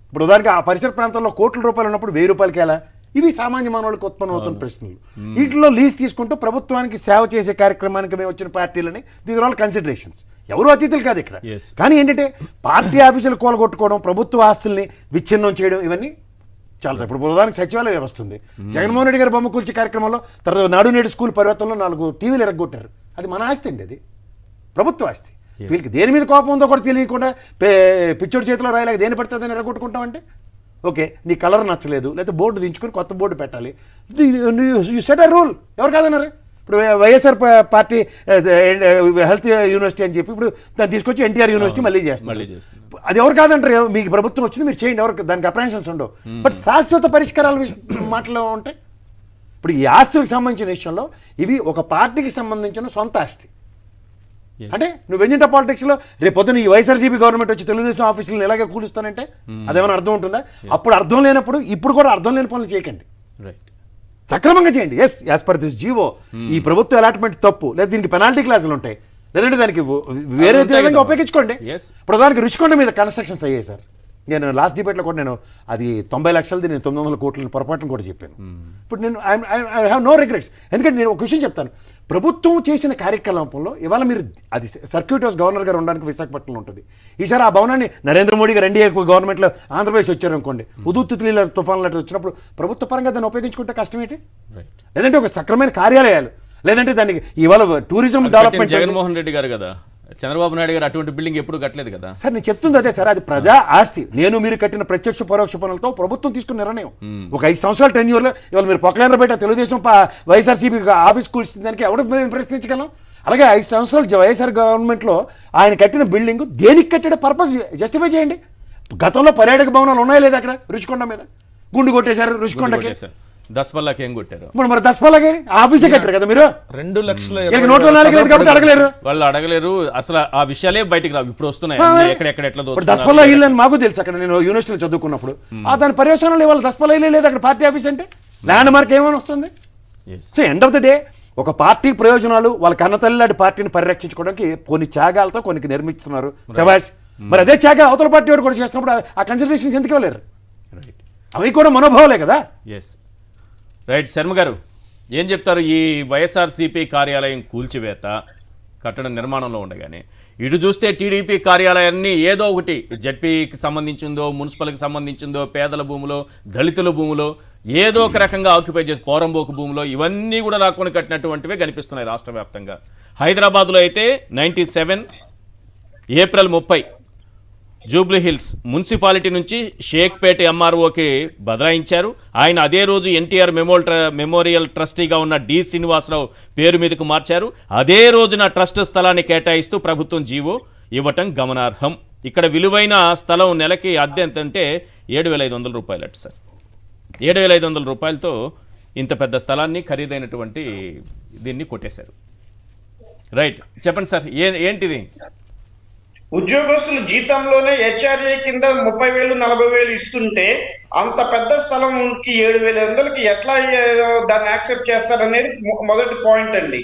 ఇప్పుడు ఉదాహరణకి ఆ పరిసర ప్రాంతంలో కోట్ల రూపాయలు ఉన్నప్పుడు 1000 రూపాయలకి ఎలా? ఇవి సామాన్య మానవులకు ఉత్పన్నం అవుతున్న ప్రశ్నలు. వీటిలో లీజ్ తీసుకుంటూ ప్రభుత్వానికి సేవ చేసే కార్యక్రమానికి మేము వచ్చిన పార్టీలని దీని ఆల్ కన్సిడరేషన్స్. ఎవరు అతిథులు కాదు ఇక్కడ. కానీ ఏంటంటే పార్టీ ఆఫీసులు కూలగొట్టుకోవడం, ప్రభుత్వ ఆస్తుల్ని విచ్ఛిన్నం చేయడం ఇవన్నీ చాలా. ఇప్పుడు ఉదాహరణకి సచివాలయ వ్యవస్థ ఉంది. జగన్మోహన్ రెడ్డి గారి బొమ్మ కూల్చి కార్యక్రమంలో తర్వాత నాడు నేడు స్కూల్ పరివర్తనలో 4 టీవీలు ఎరగొట్టారు. అది మన ఆస్తి అండి, అది ప్రభుత్వ ఆస్తి. వీళ్ళకి దేని మీద కోపం ఉందో కూడా తెలియకుండా పిచ్చోడి చేతిలో రాయలేక దేని పడితే దాన్ని ఎరగొట్టుకుంటామంటే ఓకే నీ కలర్ నచ్చలేదు లేకపోతే బోర్డు దించుకొని కొత్త బోర్డు పెట్టాలి. You set a rule. ఎవరు కాదన్నారు? ఇప్పుడు వైఎస్ఆర్ పార్టీ హెల్త్ యూనివర్సిటీ అని చెప్పి ఇప్పుడు దాన్ని తీసుకొచ్చి ఎన్టీఆర్ యూనివర్సిటీ మళ్ళీ చేస్తున్నారు. అది ఎవరు కాదంటారు, మీకు ప్రభుత్వం వచ్చింది మీరు చేయండి, ఎవరికి దానికి అప్రహెన్షన్స్ ఉండవు. బట్ శాశ్వత పరిష్కారాల మాటలు ఉంటాయి. ఇప్పుడు ఈ ఆస్తులకు సంబంధించిన విషయంలో ఇవి ఒక పార్టీకి సంబంధించిన సొంత ఆస్తి. అంటే నువ్వు వెంజంట పాలిటిక్స్లో రేపు పొద్దున ఈ వైఎస్ఆర్సీపీ గవర్నమెంట్ వచ్చి తెలుగుదేశం ఆఫీసులను ఎలాగే కూలుస్తానంటే అదేమైనా అర్థం ఉంటుందా? అప్పుడు అర్థం లేనప్పుడు ఇప్పుడు కూడా అర్థం లేని పనులు చేయకండి, సక్రమంగా చేయండి. Yes, as per this GO ఈ ప్రభుత్వ అలాట్మెంట్ తప్పు, లేదా దీనికి పెనాల్టీ క్లాసులు ఉంటాయి, లేదంటే దానికి వేరే విధంగా ఉపయోగించుకోండి. ఇప్పుడు దానికి రుషికొండ మీద కన్స్ట్రక్షన్స్ అయ్యాయి సార్. నేను లాస్ట్ డిబేట్లో కూడా నేను అది 90 లక్షలది నేను 900 కోట్లని పొరపాటును కూడా చెప్పాను. ఇప్పుడు నేను ఐ హ్యావ్ నో రిగ్రెట్స్. ఎందుకంటే నేను ఒక విషయం చెప్తాను, ప్రభుత్వం చేసిన కార్యకలాపంలో ఇవాళ మీరు అది సర్క్యూట్ హౌస్ గవర్నర్ గారు ఉండడానికి విశాఖపట్నంలో ఉంటుంది. ఈసారి ఆ భవనాన్ని నరేంద్ర మోడీ గారు ఎన్డీఏ గవర్నమెంట్లో ఆంధ్రప్రదేశ్ వచ్చారు అనుకోండి, హుదూతులీల తుఫాన్ లాంటి వచ్చినప్పుడు ప్రభుత్వ పరంగా దాన్ని ఉపయోగించుకుంటే కష్టం ఏంటి? లేదంటే ఒక సక్రమైన కార్యాలయాలు, లేదంటే దానికి ఇవాళ టూరిజం డెవలప్మెంట్. జగన్మోహన్ రెడ్డి గారు కదా, చంద్రబాబు నాయుడు గారు అటువంటి బిల్డింగ్ ఎప్పుడు కట్టలేదు కదా సార్. నేను చెప్తుంది అదే సార్, అది ప్రజా ఆస్తి. నేను మీరు కట్టిన ప్రత్యక్ష పరోక్ష పనులతో ప్రభుత్వం తీసుకున్న నిర్ణయం. ఒక 5 సంవత్సరాల టెన్యూర్లో ఇవాళ మీరు పొక్కలేరు బయట తెలుగుదేశం వైఎస్ఆర్సీపీ ఆఫీస్ కూల్చిన దానికి ఎవరికి మేము ప్రశ్నించగలం? అలాగే 5 సంవత్సరాలు వైఎస్ఆర్ గవర్నమెంట్లో ఆయన కట్టిన బిల్డింగ్ దేనికి కట్టిన పర్పస్ జస్టిఫై చేయండి. గతంలో పర్యాటక భవనాలు ఉన్నాయా లేదా అక్కడ రుషికొండ మీద? గుండు కొట్టేశారు రుషికొండకి, దస్పల్లాకి ఏం కొట్టారు? మరి దస్పల్లాకి ఆఫీసే కట్టారు కదా మీరు. 2 లక్షల నోట్లో నాలుగు కాబట్టి అడగలేరు, వాళ్ళు అడగలేరు. అసలు ఆ విషయాలే బయటికి రావు, ఇప్పుడు వస్తున్నాయి. ఎక్కడెట్లా దస్పల్లా ఇల్లు అని మాకు తెలుసు, అక్కడ నేను యూనివర్సిటీలో చదువుకున్నప్పుడు. దాని పర్యవసానాలు ఇవాళ దస్పల్లా ఇల్లే లేదు అక్కడ పార్టీ ఆఫీస్ అంటే. ల్యాండ్ మార్క్ ఏమైనా వస్తుంది? So end of the day ఒక పార్టీ ప్రయోజనాలు వాళ్ళ కన్నతల్లి లాంటి పార్టీని పరిరక్షించుకోవడానికి కొన్ని త్యాగాలతో కొన్ని నిర్మిస్తున్నారు. శభాష్. మరి అదే త్యాగ అవతల పార్టీ వాడు కూడా చేస్తున్నప్పుడు ఆ కన్సిడరేషన్స్ ఎందుకు ఇవ్వలేరు? అవి కూడా మనోభావాలే కదా. Yes, right. శర్మ గారు ఏం చెప్తారు? ఈ వైఎస్ఆర్సీపీ కార్యాలయం కూల్చివేత కట్టడం నిర్మాణంలో ఉండగానే ఇటు చూస్తే టీడీపీ కార్యాలయాన్ని ఏదో ఒకటి జడ్పీకి సంబంధించిందో, మున్సిపల్కి సంబంధించిందో, పేదల భూములో, దళితుల భూములో ఏదో ఒక రకంగా ఆక్యుపై చేసి పోరంబోకు భూములో ఇవన్నీ కూడా లాక్కొని కట్టినటువంటివే కనిపిస్తున్నాయి రాష్ట్ర వ్యాప్తంగా. హైదరాబాద్లో అయితే 97 ఏప్రిల్ 30 జూబ్లీ హిల్స్ మున్సిపాలిటీ నుంచి షేక్పేట ఎంఆర్ఓకి బదలాయించారు. ఆయన అదే రోజు ఎన్టీఆర్ మెమోరియల్ ట్రస్టీగా ఉన్న డి శ్రీనివాసరావు పేరు మీదకు మార్చారు. అదే రోజున ట్రస్ట్ స్థలాన్ని కేటాయిస్తూ ప్రభుత్వం జీవో ఇవ్వటం గమనార్హం. ఇక్కడ విలువైన స్థలం నెలకి అద్దె ఎంతంటే 7,500 రూపాయలు అట సార్. 7,500 రూపాయలతో ఇంత పెద్ద స్థలాన్ని, ఖరీదైనటువంటి దీన్ని కొట్టేశారు. రైట్, చెప్పండి సార్, ఏంటిది? ఉద్యోగస్తులు జీతంలోనే హెచ్ఆర్ఏ కింద 30,000 40,000 ఇస్తుంటే అంత పెద్ద స్థలంకి 7,500కి ఎట్లా దాన్ని యాక్సెప్ట్ చేస్తారనేది మొదటి పాయింట్ అండి.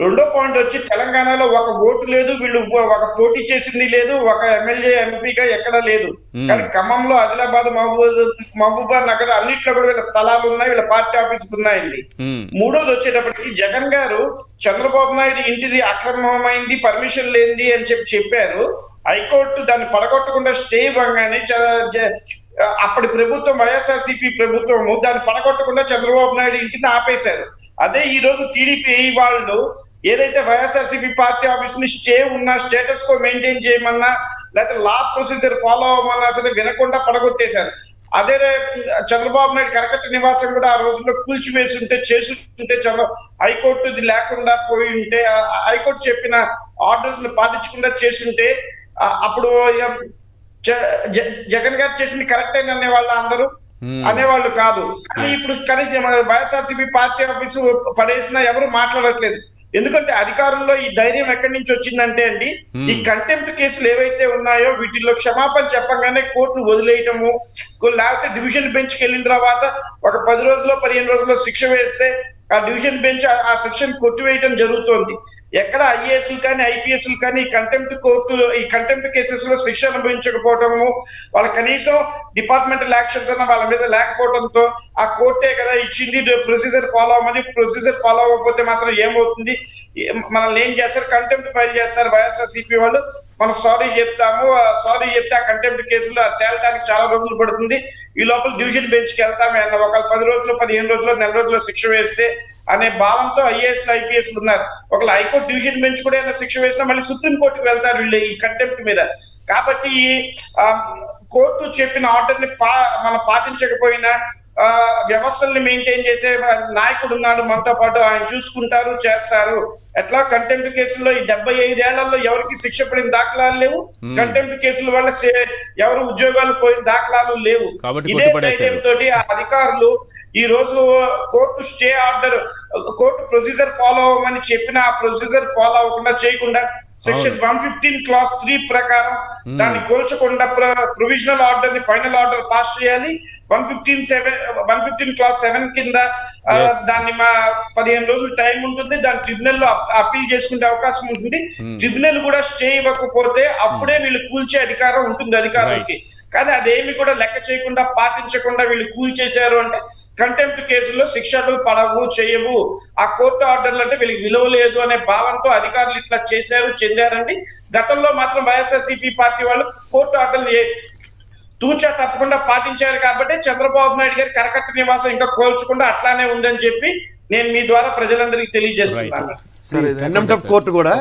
రెండో పాయింట్ వచ్చి తెలంగాణలో ఒక ఓటు లేదు, వీళ్ళు ఒక పోటీ చేసింది లేదు, ఒక ఎమ్మెల్యే ఎంపీగా ఎక్కడా లేదు. కానీ ఖమ్మంలో, ఆదిలాబాద్, మహబూబాద్ నగర్ అన్నిట్లో కూడా వీళ్ళ స్థలాలు ఉన్నాయి, వీళ్ళ పార్టీ ఆఫీసులు ఉన్నాయండి. మూడోది వచ్చేటప్పటికి జగన్ గారు చంద్రబాబు నాయుడు ఇంటిది అక్రమమైంది, పర్మిషన్ లేనిది అని చెప్పారు. హైకోర్టు దాన్ని పడగొట్టకుండా స్టే ఇవ్వగానే అప్పటి ప్రభుత్వం, వైఎస్ఆర్సీపీ ప్రభుత్వము దాన్ని పడగొట్టకుండా చంద్రబాబు నాయుడు ఇంటిని ఆపేశారు. అదే ఈ రోజు టీడీపీ వాళ్ళు ఏదైతే వైఎస్ఆర్సీపీ పార్టీ ఆఫీస్ ని స్టే ఉన్నా, స్టేటస్ కో మెయింటైన్ చేయమన్నా, లేకపోతే లా ప్రొసీజర్ ఫాలో అవ్వమన్నా సరే వినకుండా పడగొట్టేశారు. అదే చంద్రబాబు నాయుడు కరకట్ట నివాసం కూడా ఆ రోజుల్లో కూల్చివేసి ఉంటే, చేసుంటే హైకోర్టు ఇది లేకుండా పోయి ఉంటే, హైకోర్టు చెప్పిన ఆర్డర్స్ ని పాటించకుండా చేసుంటే అప్పుడు జగన్ గారు చేసింది కరెక్ట్ అని అనేవాళ్ళు అందరూ అనేవాళ్ళు కాదు. కానీ ఇప్పుడు వైఎస్ఆర్సీపీ పార్టీ ఆఫీసు పడేసినా ఎవరు మాట్లాడట్లేదు. ఎందుకంటే అధికారుల్లో ఈ ధైర్యం ఎక్కడి నుంచి వచ్చిందంటే అండి, ఈ కంటెంప్ట్ కేసులు ఏవైతే ఉన్నాయో వీటిల్లో క్షమాపణ చెప్పగానే కోర్టు వదిలేయటము, లేకపోతే డివిజన్ బెంచ్కి వెళ్ళిన తర్వాత ఒక 10 రోజుల్లో 15 రోజుల్లో శిక్ష వేస్తే ఆ డివిజన్ బెంచ్ ఆ శిక్షను కొట్టివేయడం జరుగుతోంది. ఎక్కడ ఐఏఎస్లు కానీ ఐపీఎస్లు కానీ ఈ కంటెంప్ట్ కేసెస్ లో శిక్ష అనుభవించకపోవటము, వాళ్ళ కనీసం డిపార్ట్మెంటల్ యాక్షన్స్ అన్న వాళ్ళ మీద లేకపోవడంతో ఆ కోర్టే కదా ఇచ్చింది, ప్రొసీజర్ ఫాలో అవ్వమని, ప్రొసీజర్ ఫాలో అవ్వకపోతే మాత్రం ఏమవుతుంది, మనల్ని ఏం చేస్తారు, కంటెంప్ట్ ఫైల్ చేస్తారు వైఎస్ఆర్సీపీ వాళ్ళు. మనం సారీ చెప్తాము, సారీ చెప్తే ఆ కంటెంప్ట్ కేసులు తేలడానికి చాలా రోజులు పడుతుంది, ఈ లోపల డివిజన్ బెంచ్కి వెళ్తాము అన్న ఒక 10 రోజులు 15 రోజులు 4 రోజుల్లో శిక్ష వేస్తే అనే భావంతో ఐఏఎస్ ఐపీఎస్లు ఉన్నారు. ఒకవేళ హైకోర్టు డివిజన్ బెంచ్ కూడా ఏమైనా శిక్ష వేసినా మళ్ళీ సుప్రీంకోర్టుకు వెళ్తారు వీళ్ళు ఈ కంటెంప్ట్ మీద. కాబట్టి కోర్టు చెప్పిన ఆర్డర్ ని మనం పాటించకపోయినా వ్యవస్థల్ని మెయింటైన్ చేసే నాయకుడు ఉన్నాడు మనతో పాటు, ఆయన చూసుకుంటారు, చేస్తారు. ఎట్లా కంటెంప్ట్ కేసుల్లో ఈ 75 ఏళ్లలో ఎవరికి శిక్ష పడిన దాఖలాలు లేవు, కంటెంప్ట్ కేసుల వల్ల ఎవరు ఉద్యోగాలు పోయిన దాఖలాలు లేవు. ఇదే ధైర్యంతో ఆ అధికారులు ఈ రోజు court stay order, court procedure follow అవ్వమని చెప్పిన ఆ ప్రొసీజర్ ఫాలో అవ్వకుండా చేయకుండా సెక్షన్ 115 క్లాస్ 3 ప్రకారం దాన్ని కోల్చకుండా ప్రొవిజనల్ ఆర్డర్ ని ఫైనల్ ఆర్డర్ పాస్ చేయాలి. 115 క్లాస్ 7 కింద దాన్ని 15 రోజులు టైం ఉంటుంది. దాని ట్రిబ్యునల్ లో అప్పీల్ చేసుకునే అవకాశం ఉంటుంది. ట్రిబ్యునల్ కూడా స్టే ఇవ్వకపోతే అప్పుడే వీళ్ళు కూల్చే అధికారం ఉంటుంది అధికారులకి. కానీ అదేమి కూడా లెక్క చేయకుండా, పాటించకుండా వీళ్ళు కూల్చేశారు అంటే కంటెంప్ట్ కేసుల్లో శిక్షలు పడవు, చేయవు. ఆ కోర్టు ఆర్డర్లు అంటే వీళ్ళకి విలువ లేదు అనే భావంతో అధికారులు ఇట్లా చేశారు, చెందారండి. గతంలో మాత్రం వైఎస్ఆర్సీపీ పార్టీ వాళ్ళు కోర్టు ఆర్డర్లు తూచా తప్పకుండా పాటించారు కాబట్టి చంద్రబాబు నాయుడు గారి కరకట్ట నివాసం ఇంకా కోల్చకుండా అట్లానే ఉందని చెప్పి నేను మీ ద్వారా ప్రజలందరికీ తెలియజేస్తున్నాను. కంటెంప్ట్ ఆఫ్ కోర్టు కూడా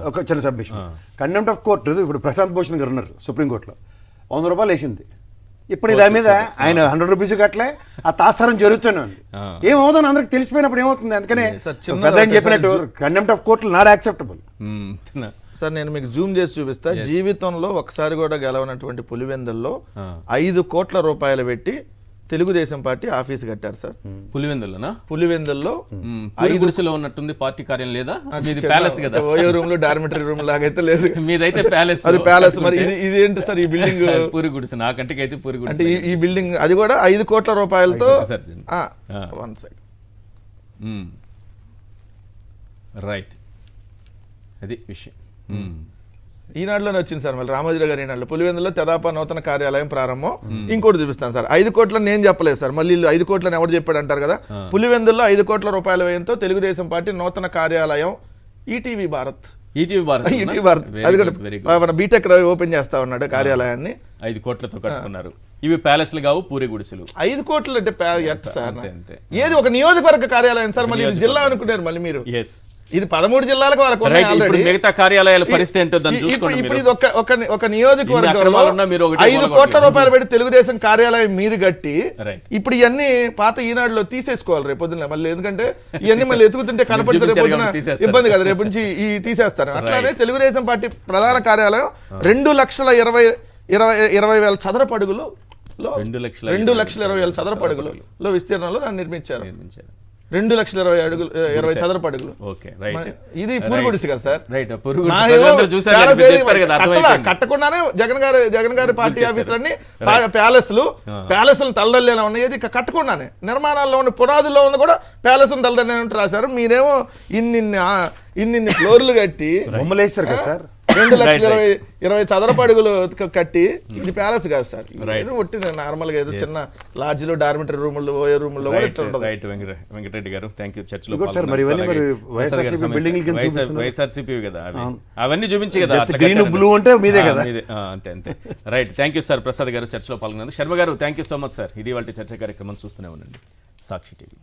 ఒక చిన్న సబ్మిషన్. కంటెంప్ట్ ఆఫ్ కోర్టు ఇప్పుడు ప్రశాంత్ భూషణ్ గారు ఉన్నారు సుప్రీంకోర్టులో, 100 రూపాయలు వేసింది. ఇప్పుడు దాని మీద ఆయన 100 రూపీస్ కట్టలే, ఆ తాత్సారం జరుగుతూనే ఉంది. ఏమవుతుందని అందరికి తెలిసిపోయినప్పుడు ఏమవుతుంది? అందుకనే పెద్ద చెప్పినట్టు contempt of court not acceptable. Sir నేను మీకు జూమ్ చేసి చూపిస్తా. జీవితంలో ఒకసారి కూడా గెలవనటువంటి పులివెందుల్లో 5 కోట్ల రూపాయలు పెట్టి తెలుగుదేశం పార్టీ ఆఫీస్ కట్టారు సార్. పులివెందులోనా? పులివెందుల్లో గుడిసెలో ఉన్నట్టుంది పార్టీ కార్యం లేదా? మీది ప్యాలెస్ కదా, ఓయో రూమ్ లో డార్మిటరీ రూమ్ లాగైతే లేదు, మీదైతే ప్యాలెస్. అది ప్యాలెస్. మరి ఇది ఏంటి సార్ ఈ బిల్డింగ్? పూరి గుడిసె, నా కంటికి అయితే పూరి గుడిసె. అంటే ఈ బిల్డింగ్ అది కూడా 5 కోట్ల రూపాయలతో. వన్ సెకండ్, రైట్, అది విషయం. ఈనాడులోనే వచ్చింది సార్. మళ్ళీ రామోజీరావు గారి ఈనాడులో పులివెందులో తెదాపా నూతన కార్యాలయం ప్రారంభం. ఇంకోటి చూపిస్తాను సార్. 5 కోట్లని నేను చెప్పలేదు సార్, మళ్ళీ 5 కోట్లని ఎవరు చెప్పాడు అంటారు కదా. పులివెందుల్లో 5 కోట్ల రూపాయల వ్యయంతో తెలుగుదేశం పార్టీ నూతన కార్యాలయం ఈటీవీ భారత్. అది కూడా మన బీటెక్ రవి ఓపెన్ చేస్తా ఉన్నాడు కార్యాలయాన్ని. 5 కోట్లతో కట్టుకున్నారు. ఇవి ప్యాలెస్లు కావు, పూరి గుడిసెలు. 5 కోట్లు అంటే సార్ ఏది ఒక నియోజకవర్గ కార్యాలయం సార్, మళ్ళీ ఇది జిల్లా అనుకున్నారు మళ్ళీ మీరు. ఇది 13 జిల్లాలకు వాళ్ళకు మిగతా కార్యాలయాల పరిస్థితి ఏంటో ఇప్పుడు ఇది ఒక నియోజకవర్గంలో 5 కోట్ల రూపాయలు పెట్టి తెలుగుదేశం కార్యాలయం మీరు కట్టి ఇప్పుడు ఇవన్నీ పాత ఈనాడులో తీసేసుకోవాలి రేపు పొద్దున్న మళ్ళీ. ఎందుకంటే ఇవన్నీ మళ్ళీ ఎతుకుతుంటే కనపడితే రేపు పొద్దున ఇబ్బంది కదా, రేపు నుంచి ఈ తీసేస్తారు. అట్లానే తెలుగుదేశం పార్టీ ప్రధాన కార్యాలయం 2,20,000 చదరపు అడుగులు 2,20,000 చదరపు అడుగులో విస్తీర్ణంలో దాన్ని నిర్మించారు. 2,20,000 చదరపు అడుగులు. ఇది పూరి గుడిసె కదా సార్. కట్టకుండానే జగన్ గారి పార్టీ ఆఫీసులన్నీ ప్యాలెస్లు తలదల్లేలా ఉన్నాయి. ఇది కట్టకుండానే నిర్మాణాల్లో ఉన్న పునాదుల్లో ఉన్న కూడా ప్యాలెస్ తలదల్లేని రాశారు. మీరేమో ఇన్ని ఫ్లోర్లు కట్టి బొమ్మలేసారు కదా సార్. 2,20,000 చదరపు అడుగులు కట్టి ఇది ప్యాలెస్ కాదు సార్. ఒట్టి నార్మల్ గా ఏదో చిన్న లాడ్జ్ లో డార్మిటరీ రూముల్లో ఓయో రూముల్లో కూడా ఇట్లా ఉంటుంది. వెంకటరెడ్డి గారు థ్యాంక్ యూ. చర్చ్ లో వైఎస్ఆర్సీపీ కదా, అవన్నీ చూపించి కదా, గ్రీన్ బ్లూ అంటే మీదే కదా. అంతే అంతే. Right, thank you sir. Prasad గారు చర్చ్ లో పాల్గొన్నారు. శర్మ గారు thank you so much sir. ఇది వాళ్ళ చర్చ కార్యక్రమం చూస్తూనే ఉండండి సాక్షి టీవీ.